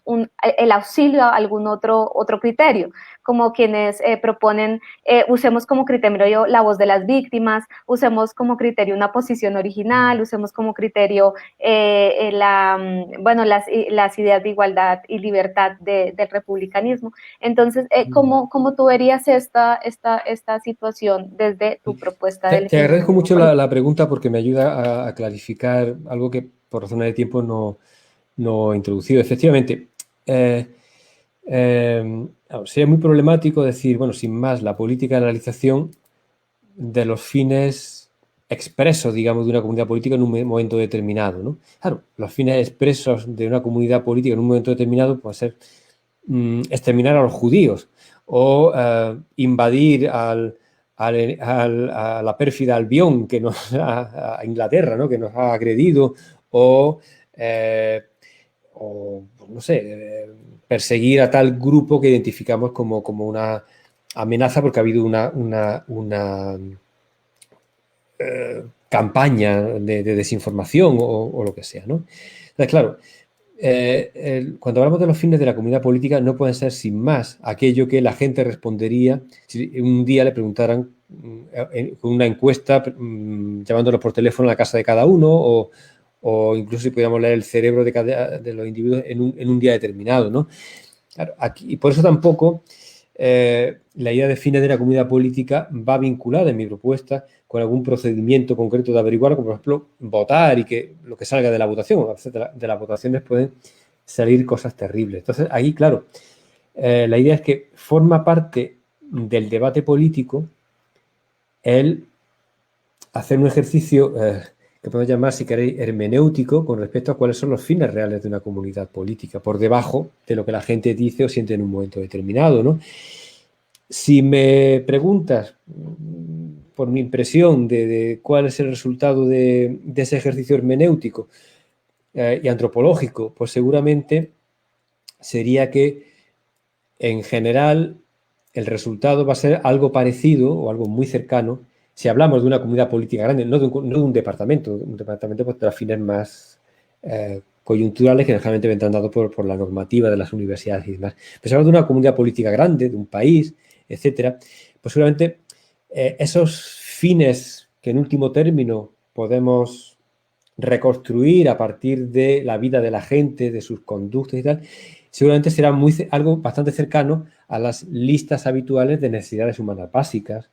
el auxilio a algún otro criterio, como quienes proponen, usemos como criterio la voz de las víctimas, usemos como criterio una posición original, usemos como criterio bueno, las ideas de igualdad y libertad del republicanismo. Entonces, ¿cómo tú verías esta situación desde tu propuesta del Te agradezco feminismo mucho político? la pregunta porque me ayuda a clarificar algo que por razones de tiempo no he introducido. Efectivamente, sería muy problemático decir, bueno, sin más, la política de realización de los fines expresos, digamos, de una comunidad política en un momento determinado, ¿no? Claro, los fines expresos de una comunidad política en un momento determinado puede ser exterminar a los judíos o invadir a la pérfida Albión que a Inglaterra, ¿no? Que nos ha agredido o no sé, perseguir a tal grupo que identificamos como una amenaza porque ha habido una campaña de desinformación o lo que sea, ¿no? Entonces, claro, cuando hablamos de los fines de la comunidad política no pueden ser sin más aquello que la gente respondería si un día le preguntaran con una encuesta llamándolos por teléfono a la casa de cada uno o incluso si pudiéramos leer el cerebro de los individuos en un día determinado, ¿no? Claro, y por eso tampoco la idea de fines de la comunidad política va vinculada en mi propuesta con algún procedimiento concreto de averiguar, como por ejemplo votar y que lo que salga de la votación. A veces de las votaciones pueden salir cosas terribles. Entonces, ahí, claro, la idea es que forma parte del debate político el hacer un ejercicio que podemos llamar, si queréis, hermenéutico con respecto a cuáles son los fines reales de una comunidad política, por debajo de lo que la gente dice o siente en un momento determinado, ¿no? Si me preguntas por mi impresión de cuál es el resultado de ese ejercicio hermenéutico y antropológico, pues seguramente sería que en general el resultado va a ser algo parecido o algo muy cercano si hablamos de una comunidad política grande, no de un departamento pues tendrá fines más coyunturales que generalmente vendrán dados por la normativa de las universidades y demás. Pero si hablamos de una comunidad política grande, de un país, etcétera, pues seguramente esos fines que en último término podemos reconstruir a partir de la vida de la gente, de sus conductas y tal, seguramente será algo bastante cercano a las listas habituales de necesidades humanas básicas,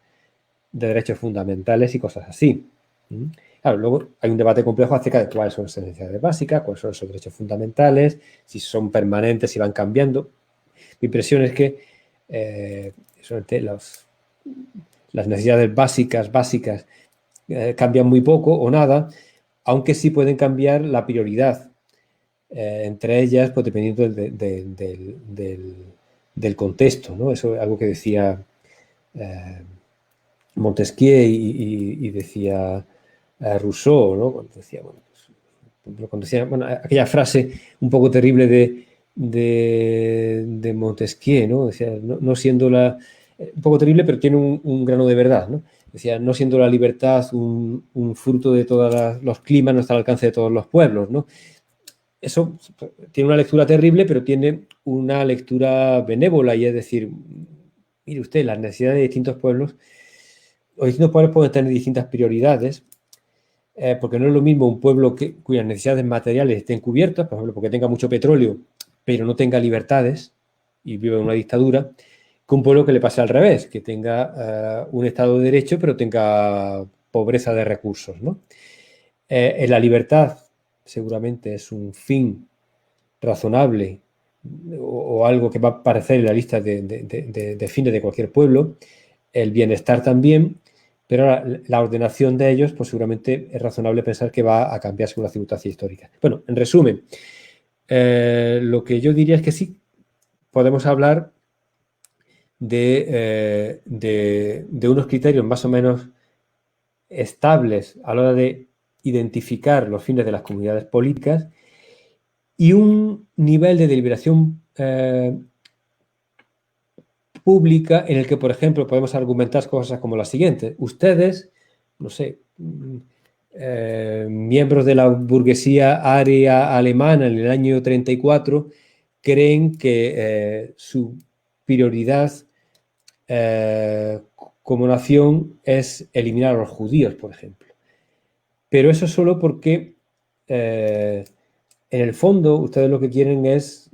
de derechos fundamentales y cosas así. Claro, luego hay un debate complejo acerca de cuáles son esas necesidades básicas, cuáles son esos derechos fundamentales, si son permanentes, si van cambiando. Mi impresión es que las necesidades básicas cambian muy poco o nada, aunque sí pueden cambiar la prioridad entre ellas, pues dependiendo del contexto, ¿no? Eso es algo que decía Montesquieu y decía Rousseau, ¿no? Cuando decía, aquella frase un poco terrible de Montesquieu, ¿no? Decía, no siendo un poco terrible, pero tiene un grano de verdad, ¿no? Decía, no siendo la libertad un fruto de todos los climas, no está al alcance de todos los pueblos, ¿no? Eso tiene una lectura terrible, pero tiene una lectura benévola, y es decir, mire usted, las necesidades de distintos pueblos, los distintos pueblos pueden tener distintas prioridades, porque no es lo mismo un pueblo cuyas necesidades materiales estén cubiertas, por ejemplo, porque tenga mucho petróleo, pero no tenga libertades y vive en una dictadura, que un pueblo que le pase al revés, que tenga un Estado de Derecho, pero tenga pobreza de recursos, ¿no? En la libertad seguramente es un fin razonable o algo que va a aparecer en la lista de fines de cualquier pueblo, el bienestar también, pero la ordenación de ellos, pues seguramente es razonable pensar que va a cambiar según la circunstancia histórica. Bueno, en resumen, lo que yo diría es que sí, podemos hablar de unos criterios más o menos estables a la hora de identificar los fines de las comunidades políticas y un nivel de deliberación pública en el que, por ejemplo, podemos argumentar cosas como las siguientes. Ustedes, no sé, miembros de la burguesía aria alemana en el año 34, creen que su prioridad como nación es eliminar a los judíos, por ejemplo. Pero eso solo porque en el fondo ustedes lo que quieren es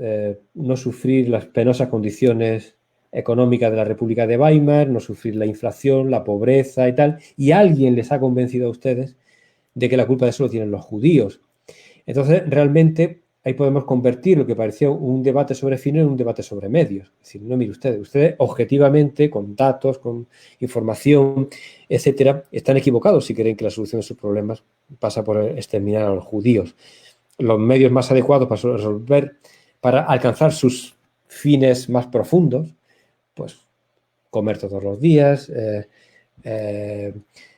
no sufrir las penosas condiciones económicas de la República de Weimar, no sufrir la inflación, la pobreza y tal, y alguien les ha convencido a ustedes de que la culpa de eso lo tienen los judíos. Entonces, realmente, ahí podemos convertir lo que parecía un debate sobre fines en un debate sobre medios. Es decir, no, mire ustedes objetivamente, con datos, con información, etcétera, están equivocados si creen que la solución de sus problemas pasa por exterminar a los judíos. Los medios más adecuados para resolver, para alcanzar sus fines más profundos, pues comer todos los días,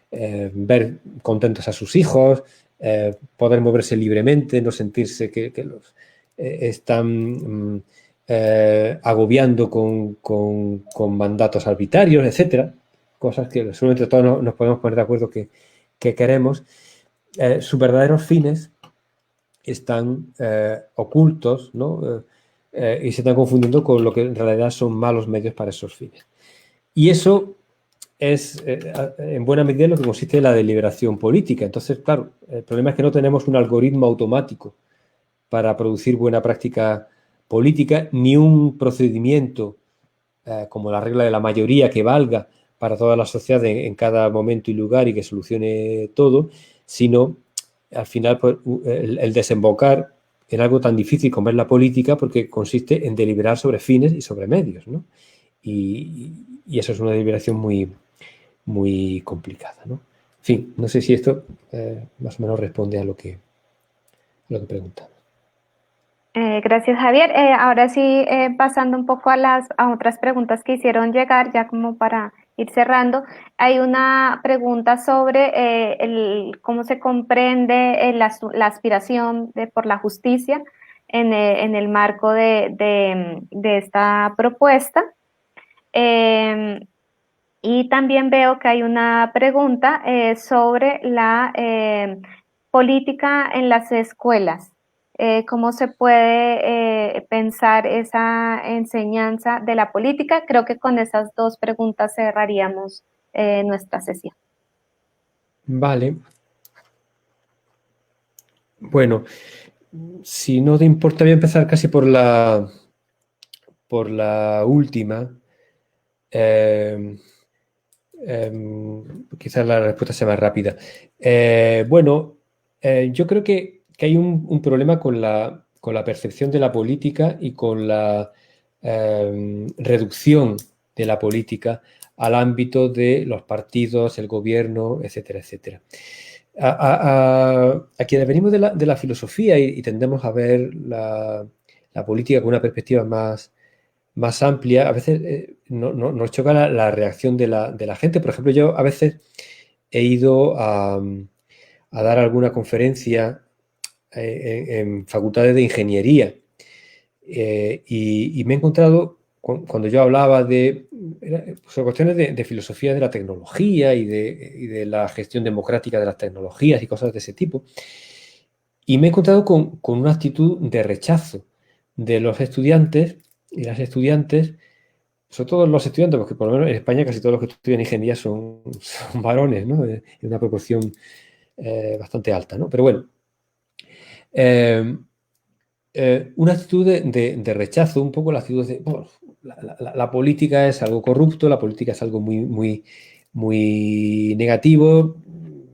ver contentos a sus hijos, poder moverse libremente, no sentirse que los están agobiando con mandatos arbitrarios, etcétera, cosas que seguramente todos nos podemos poner de acuerdo que queremos. Sus verdaderos fines están ocultos, ¿no? Y se están confundiendo con lo que en realidad son malos medios para esos fines. Y eso es en buena medida lo que consiste en la deliberación política. Entonces, claro, el problema es que no tenemos un algoritmo automático para producir buena práctica política, ni un procedimiento como la regla de la mayoría que valga para toda la sociedad en cada momento y lugar y que solucione todo, sino al final pues, el desembocar en algo tan difícil como es la política, porque consiste en deliberar sobre fines y sobre medios, ¿no? Y eso es una deliberación muy, muy complicada, ¿no? En fin, no sé si esto más o menos responde a lo que preguntaba. Gracias, Javier. Ahora sí, pasando un poco a otras preguntas que hicieron llegar, ya como para ir cerrando, hay una pregunta sobre cómo se comprende la aspiración por la justicia en el marco de esta propuesta. Y también veo que hay una pregunta sobre la política en las escuelas. ¿Cómo se puede pensar esa enseñanza de la política? Creo que con esas dos preguntas cerraríamos nuestra sesión. Vale. Bueno, si no te importa, voy a empezar casi por la última. Quizás la respuesta sea más rápida. Bueno, yo creo que hay un problema con la percepción de la política y con la reducción de la política al ámbito de los partidos, el gobierno, etcétera, etcétera. A quienes venimos de la filosofía y tendemos a ver la política con una perspectiva más amplia, a veces nos choca la reacción de la gente. Por ejemplo, yo a veces he ido a dar alguna conferencia en facultades de ingeniería y me he encontrado, cuando yo hablaba sobre cuestiones de filosofía de la tecnología y de la gestión democrática de las tecnologías y cosas de ese tipo, y me he encontrado con una actitud de rechazo de los estudiantes y las estudiantes, sobre todo los estudiantes, porque por lo menos en España casi todos los que estudian ingeniería son varones, ¿no? En una proporción bastante alta, ¿no? Pero bueno, una actitud de rechazo, un poco la actitud de bueno, la política es algo corrupto, la política es algo muy, muy, muy negativo.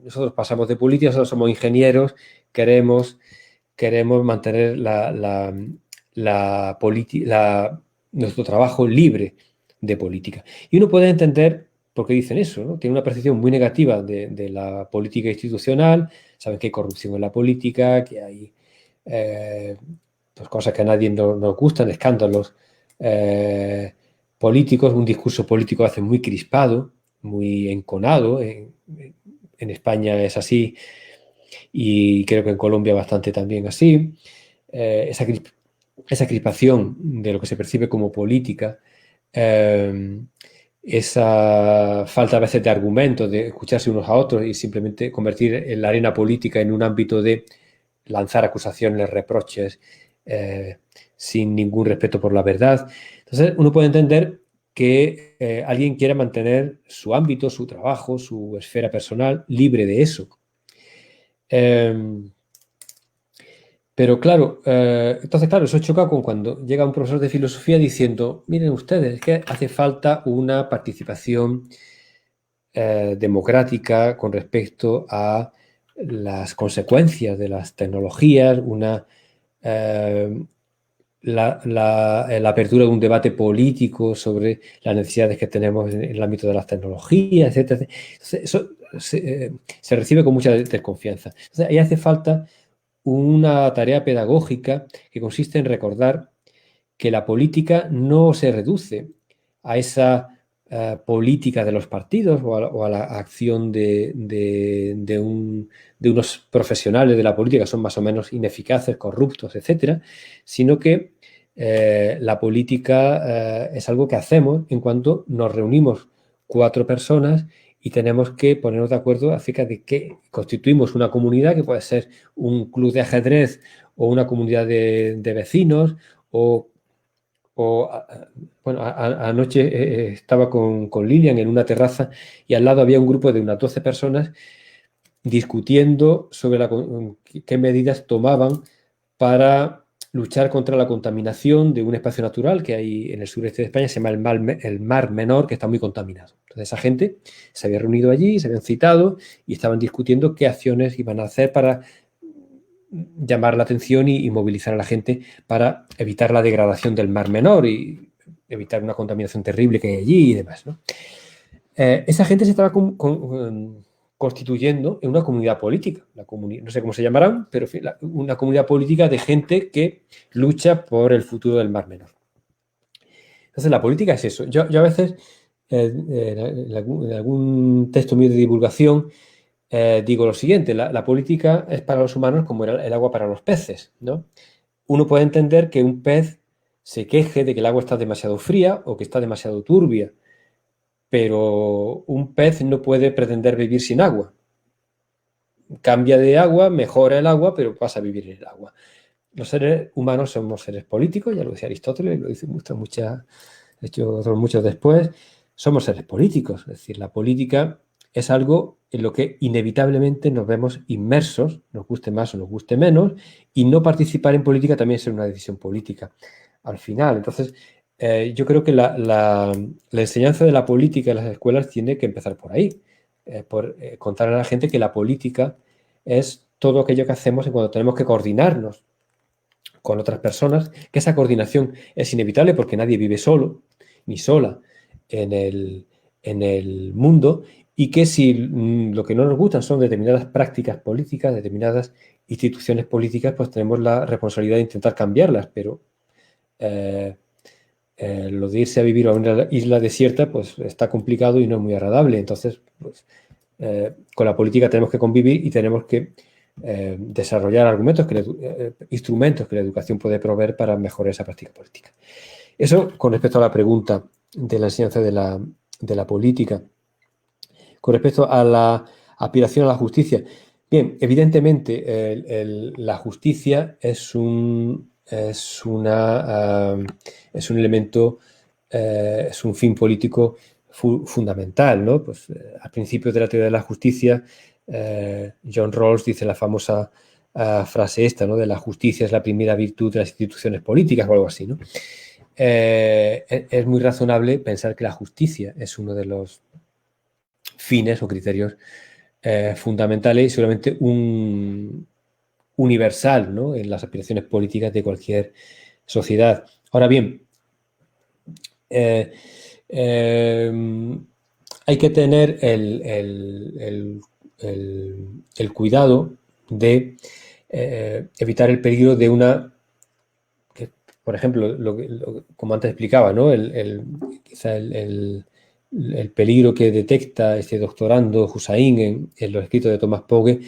Nosotros pasamos de política, nosotros somos ingenieros, queremos mantener nuestro trabajo libre de política. Y uno puede entender por qué dicen eso, ¿no? Tienen una percepción muy negativa de la política institucional, saben que hay corrupción en la política, que hay pues cosas que a nadie nos gustan, escándalos políticos, un discurso político a veces muy crispado, muy enconado. En España es así y creo que en Colombia bastante también así. Esa crispación de lo que se percibe como política, esa falta a veces de argumentos, de escucharse unos a otros y simplemente convertir la arena política en un ámbito de lanzar acusaciones, reproches, sin ningún respeto por la verdad. Entonces, uno puede entender que alguien quiera mantener su ámbito, su trabajo, su esfera personal libre de eso. Pero claro, entonces claro, eso choca con cuando llega un profesor de filosofía diciendo, miren ustedes, es que hace falta una participación democrática con respecto a las consecuencias de las tecnologías, la apertura de un debate político sobre las necesidades que tenemos en el ámbito de las tecnologías, etc. Entonces, eso se recibe con mucha desconfianza. Entonces, ahí hace falta una tarea pedagógica que consiste en recordar que la política no se reduce a esa política de los partidos o a la acción de unos profesionales de la política que son más o menos ineficaces, corruptos, etcétera, sino que la política es algo que hacemos en cuanto nos reunimos 4 personas y tenemos que ponernos de acuerdo acerca de que constituimos una comunidad que puede ser un club de ajedrez o una comunidad de vecinos bueno, anoche estaba con Lilian en una terraza y al lado había un grupo de unas 12 personas discutiendo sobre qué medidas tomaban para luchar contra la contaminación de un espacio natural que hay en el sureste de España, se llama el Mar Menor, que está muy contaminado. Entonces esa gente se había reunido allí, se habían citado y estaban discutiendo qué acciones iban a hacer para llamar la atención y movilizar a la gente para evitar la degradación del Mar Menor y evitar una contaminación terrible que hay allí y demás, ¿no? Esa gente se estaba constituyendo en una comunidad política, no sé cómo se llamarán, pero una comunidad política de gente que lucha por el futuro del Mar Menor. Entonces la política es eso. Yo a veces, en algún texto mío de divulgación, digo lo siguiente, la política es para los humanos como el agua para los peces, ¿no? Uno puede entender que un pez se queje de que el agua está demasiado fría o que está demasiado turbia, pero un pez no puede pretender vivir sin agua. Cambia de agua, mejora el agua, pero pasa a vivir en el agua. Los seres humanos somos seres políticos, ya lo decía Aristóteles, lo dice muchos después, somos seres políticos, es decir, la política es algo en lo que inevitablemente nos vemos inmersos, nos guste más o nos guste menos, y no participar en política también es una decisión política al final. Entonces, yo creo que la enseñanza de la política en las escuelas tiene que empezar por ahí, por contar a la gente que la política es todo aquello que hacemos cuando tenemos que coordinarnos con otras personas, que esa coordinación es inevitable porque nadie vive solo ni sola en el mundo, y que si lo que no nos gustan son determinadas prácticas políticas, determinadas instituciones políticas, pues tenemos la responsabilidad de intentar cambiarlas, pero lo de irse a vivir a una isla desierta pues está complicado y no es muy agradable. Entonces, pues, con la política tenemos que convivir y tenemos que desarrollar instrumentos que la educación puede proveer para mejorar esa práctica política. Eso con respecto a la pregunta de la enseñanza de la política. Con respecto a la aspiración a la justicia, bien, evidentemente la justicia es un elemento, es un fin político fundamental, ¿no? Pues al principio de la teoría de la justicia, John Rawls dice la famosa frase esta, ¿no? De la justicia es la primera virtud de las instituciones políticas o algo así, ¿no? Es muy razonable pensar que la justicia es uno de los fines o criterios fundamentales y seguramente universal, ¿no? En las aspiraciones políticas de cualquier sociedad. Ahora bien, hay que tener el cuidado de evitar el peligro de por ejemplo, como antes explicaba, ¿no? Quizá el peligro que detecta este doctorando Hussain en los escritos de Thomas Pogge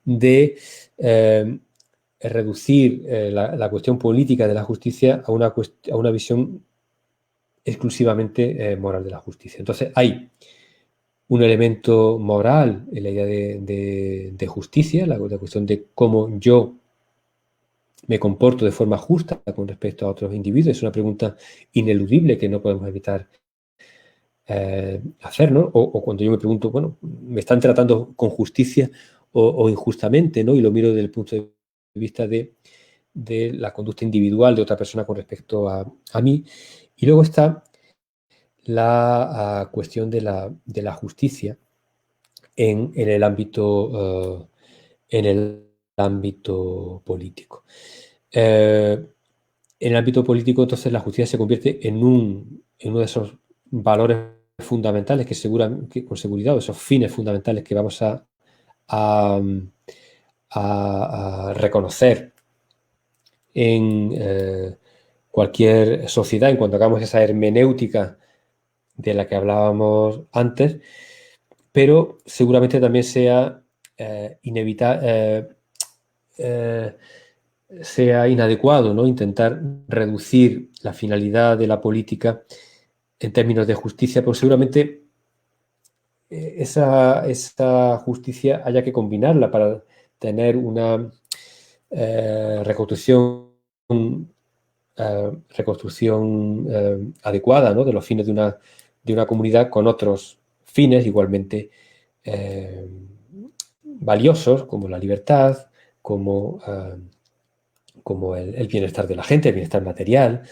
de reducir la cuestión política de la justicia a una visión exclusivamente moral de la justicia. Entonces hay un elemento moral en la idea de justicia, la cuestión de cómo yo me comporto de forma justa con respecto a otros individuos. Es una pregunta ineludible que no podemos evitar hacer, ¿no? O cuando yo me pregunto, bueno, ¿me están tratando con justicia o injustamente, ¿no? Y lo miro desde el punto de vista de la conducta individual de otra persona con respecto a mí. Y luego está la cuestión de la justicia en el ámbito político. En el ámbito político, entonces, la justicia se convierte en uno de esos valores fundamentales que con seguridad, esos fines fundamentales que vamos a reconocer en cualquier sociedad en cuanto hagamos esa hermenéutica de la que hablábamos antes, pero seguramente también sea sea inadecuado, ¿no? Intentar reducir la finalidad de la política en términos de justicia, pues seguramente esa justicia haya que combinarla para tener una reconstrucción adecuada, ¿no? De los fines de una comunidad con otros fines igualmente valiosos, como la libertad, como el bienestar de la gente, el bienestar material,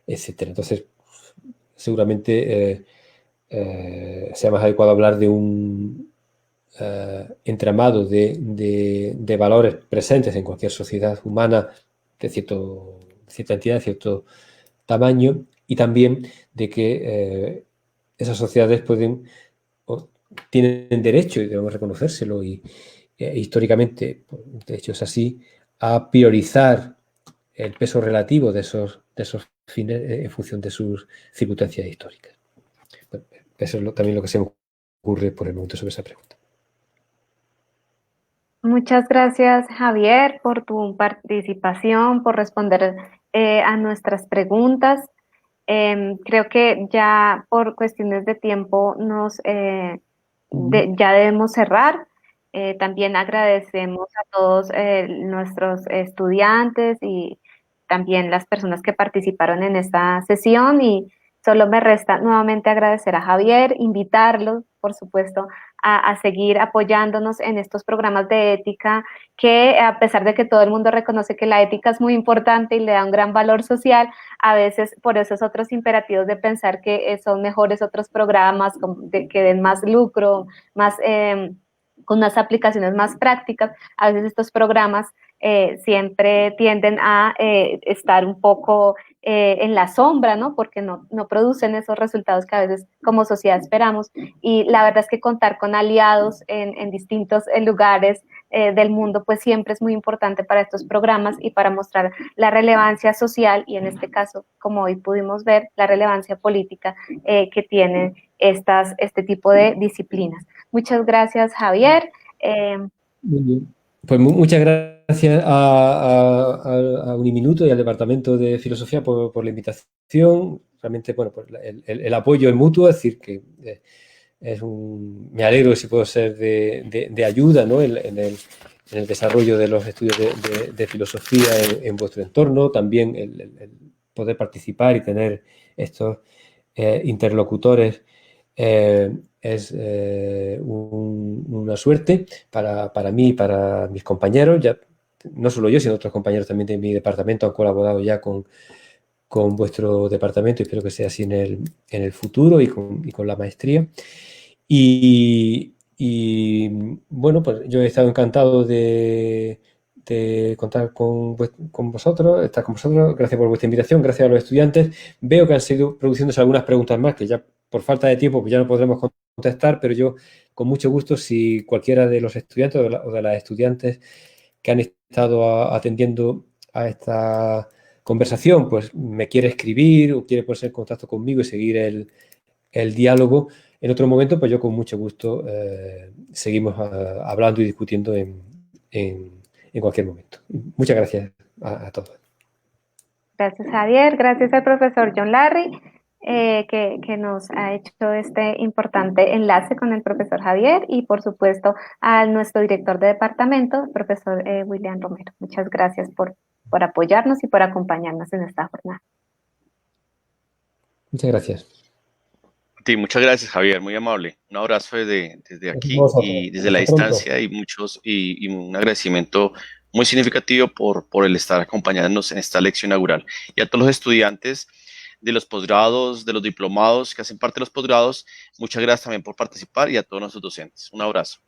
etcétera. Entonces, seguramente sea más adecuado hablar de un entramado de valores presentes en cualquier sociedad humana de cierta entidad, de cierto tamaño, y también de que esas sociedades tienen derecho, y debemos reconocérselo, y históricamente, de hecho es así, a priorizar el peso relativo de esos fines en función de sus circunstancias históricas. Bueno, eso es también lo que se me ocurre por el momento sobre esa pregunta. Muchas gracias, Javier, por tu participación, por responder a nuestras preguntas. Creo que ya por cuestiones de tiempo ya debemos cerrar. También agradecemos a todos nuestros estudiantes y también las personas que participaron en esta sesión, y solo me resta nuevamente agradecer a Javier, invitarlo, por supuesto, a seguir apoyándonos en estos programas de ética que, a pesar de que todo el mundo reconoce que la ética es muy importante y le da un gran valor social, a veces por esos otros imperativos de pensar que son mejores otros programas que den más lucro, más con unas aplicaciones más prácticas, a veces estos programas siempre tienden a estar un poco en la sombra, ¿no? Porque no producen esos resultados que a veces como sociedad esperamos. Y la verdad es que contar con aliados en distintos lugares del mundo, pues siempre es muy importante para estos programas y para mostrar la relevancia social y, en este caso, como hoy pudimos ver, la relevancia política que tienen este tipo de disciplinas. Muchas gracias, Javier. Muy bien. Pues muchas gracias a Uniminuto y al Departamento de Filosofía por la invitación. Realmente, bueno, pues el apoyo es mutuo, es decir, que me alegro si puedo ser de ayuda, ¿no? en el desarrollo de los estudios de filosofía en vuestro entorno. También el poder participar y tener estos interlocutores es una suerte para mí y para mis compañeros. Ya, no solo yo, sino otros compañeros también de mi departamento han colaborado ya con vuestro departamento, y espero que sea así en el futuro y con la maestría. Y bueno, pues yo he estado encantado de contar con vosotros, estar con vosotros. Gracias por vuestra invitación, gracias a los estudiantes. Veo que han seguido produciéndose algunas preguntas más que ya por falta de tiempo pues ya no podremos contestar, pero yo con mucho gusto, si cualquiera de los estudiantes o de las estudiantes que han estado atendiendo a esta conversación, pues me quiere escribir o quiere ponerse en contacto conmigo y seguir el diálogo, en otro momento, pues yo con mucho gusto seguimos hablando y discutiendo en cualquier momento. Muchas gracias a todos. Gracias, Javier. Gracias al profesor John Larry, que nos ha hecho este importante enlace con el profesor Javier, y por supuesto a nuestro director de departamento, el profesor William Romero. Muchas gracias por apoyarnos y por acompañarnos en esta jornada. Muchas gracias. Sí, muchas gracias, Javier, muy amable. Un abrazo desde aquí y desde la distancia, y un agradecimiento muy significativo por el estar acompañándonos en esta lección inaugural. Y a todos los estudiantes de los posgrados, de los diplomados que hacen parte de los posgrados, muchas gracias también por participar, y a todos nuestros docentes. Un abrazo.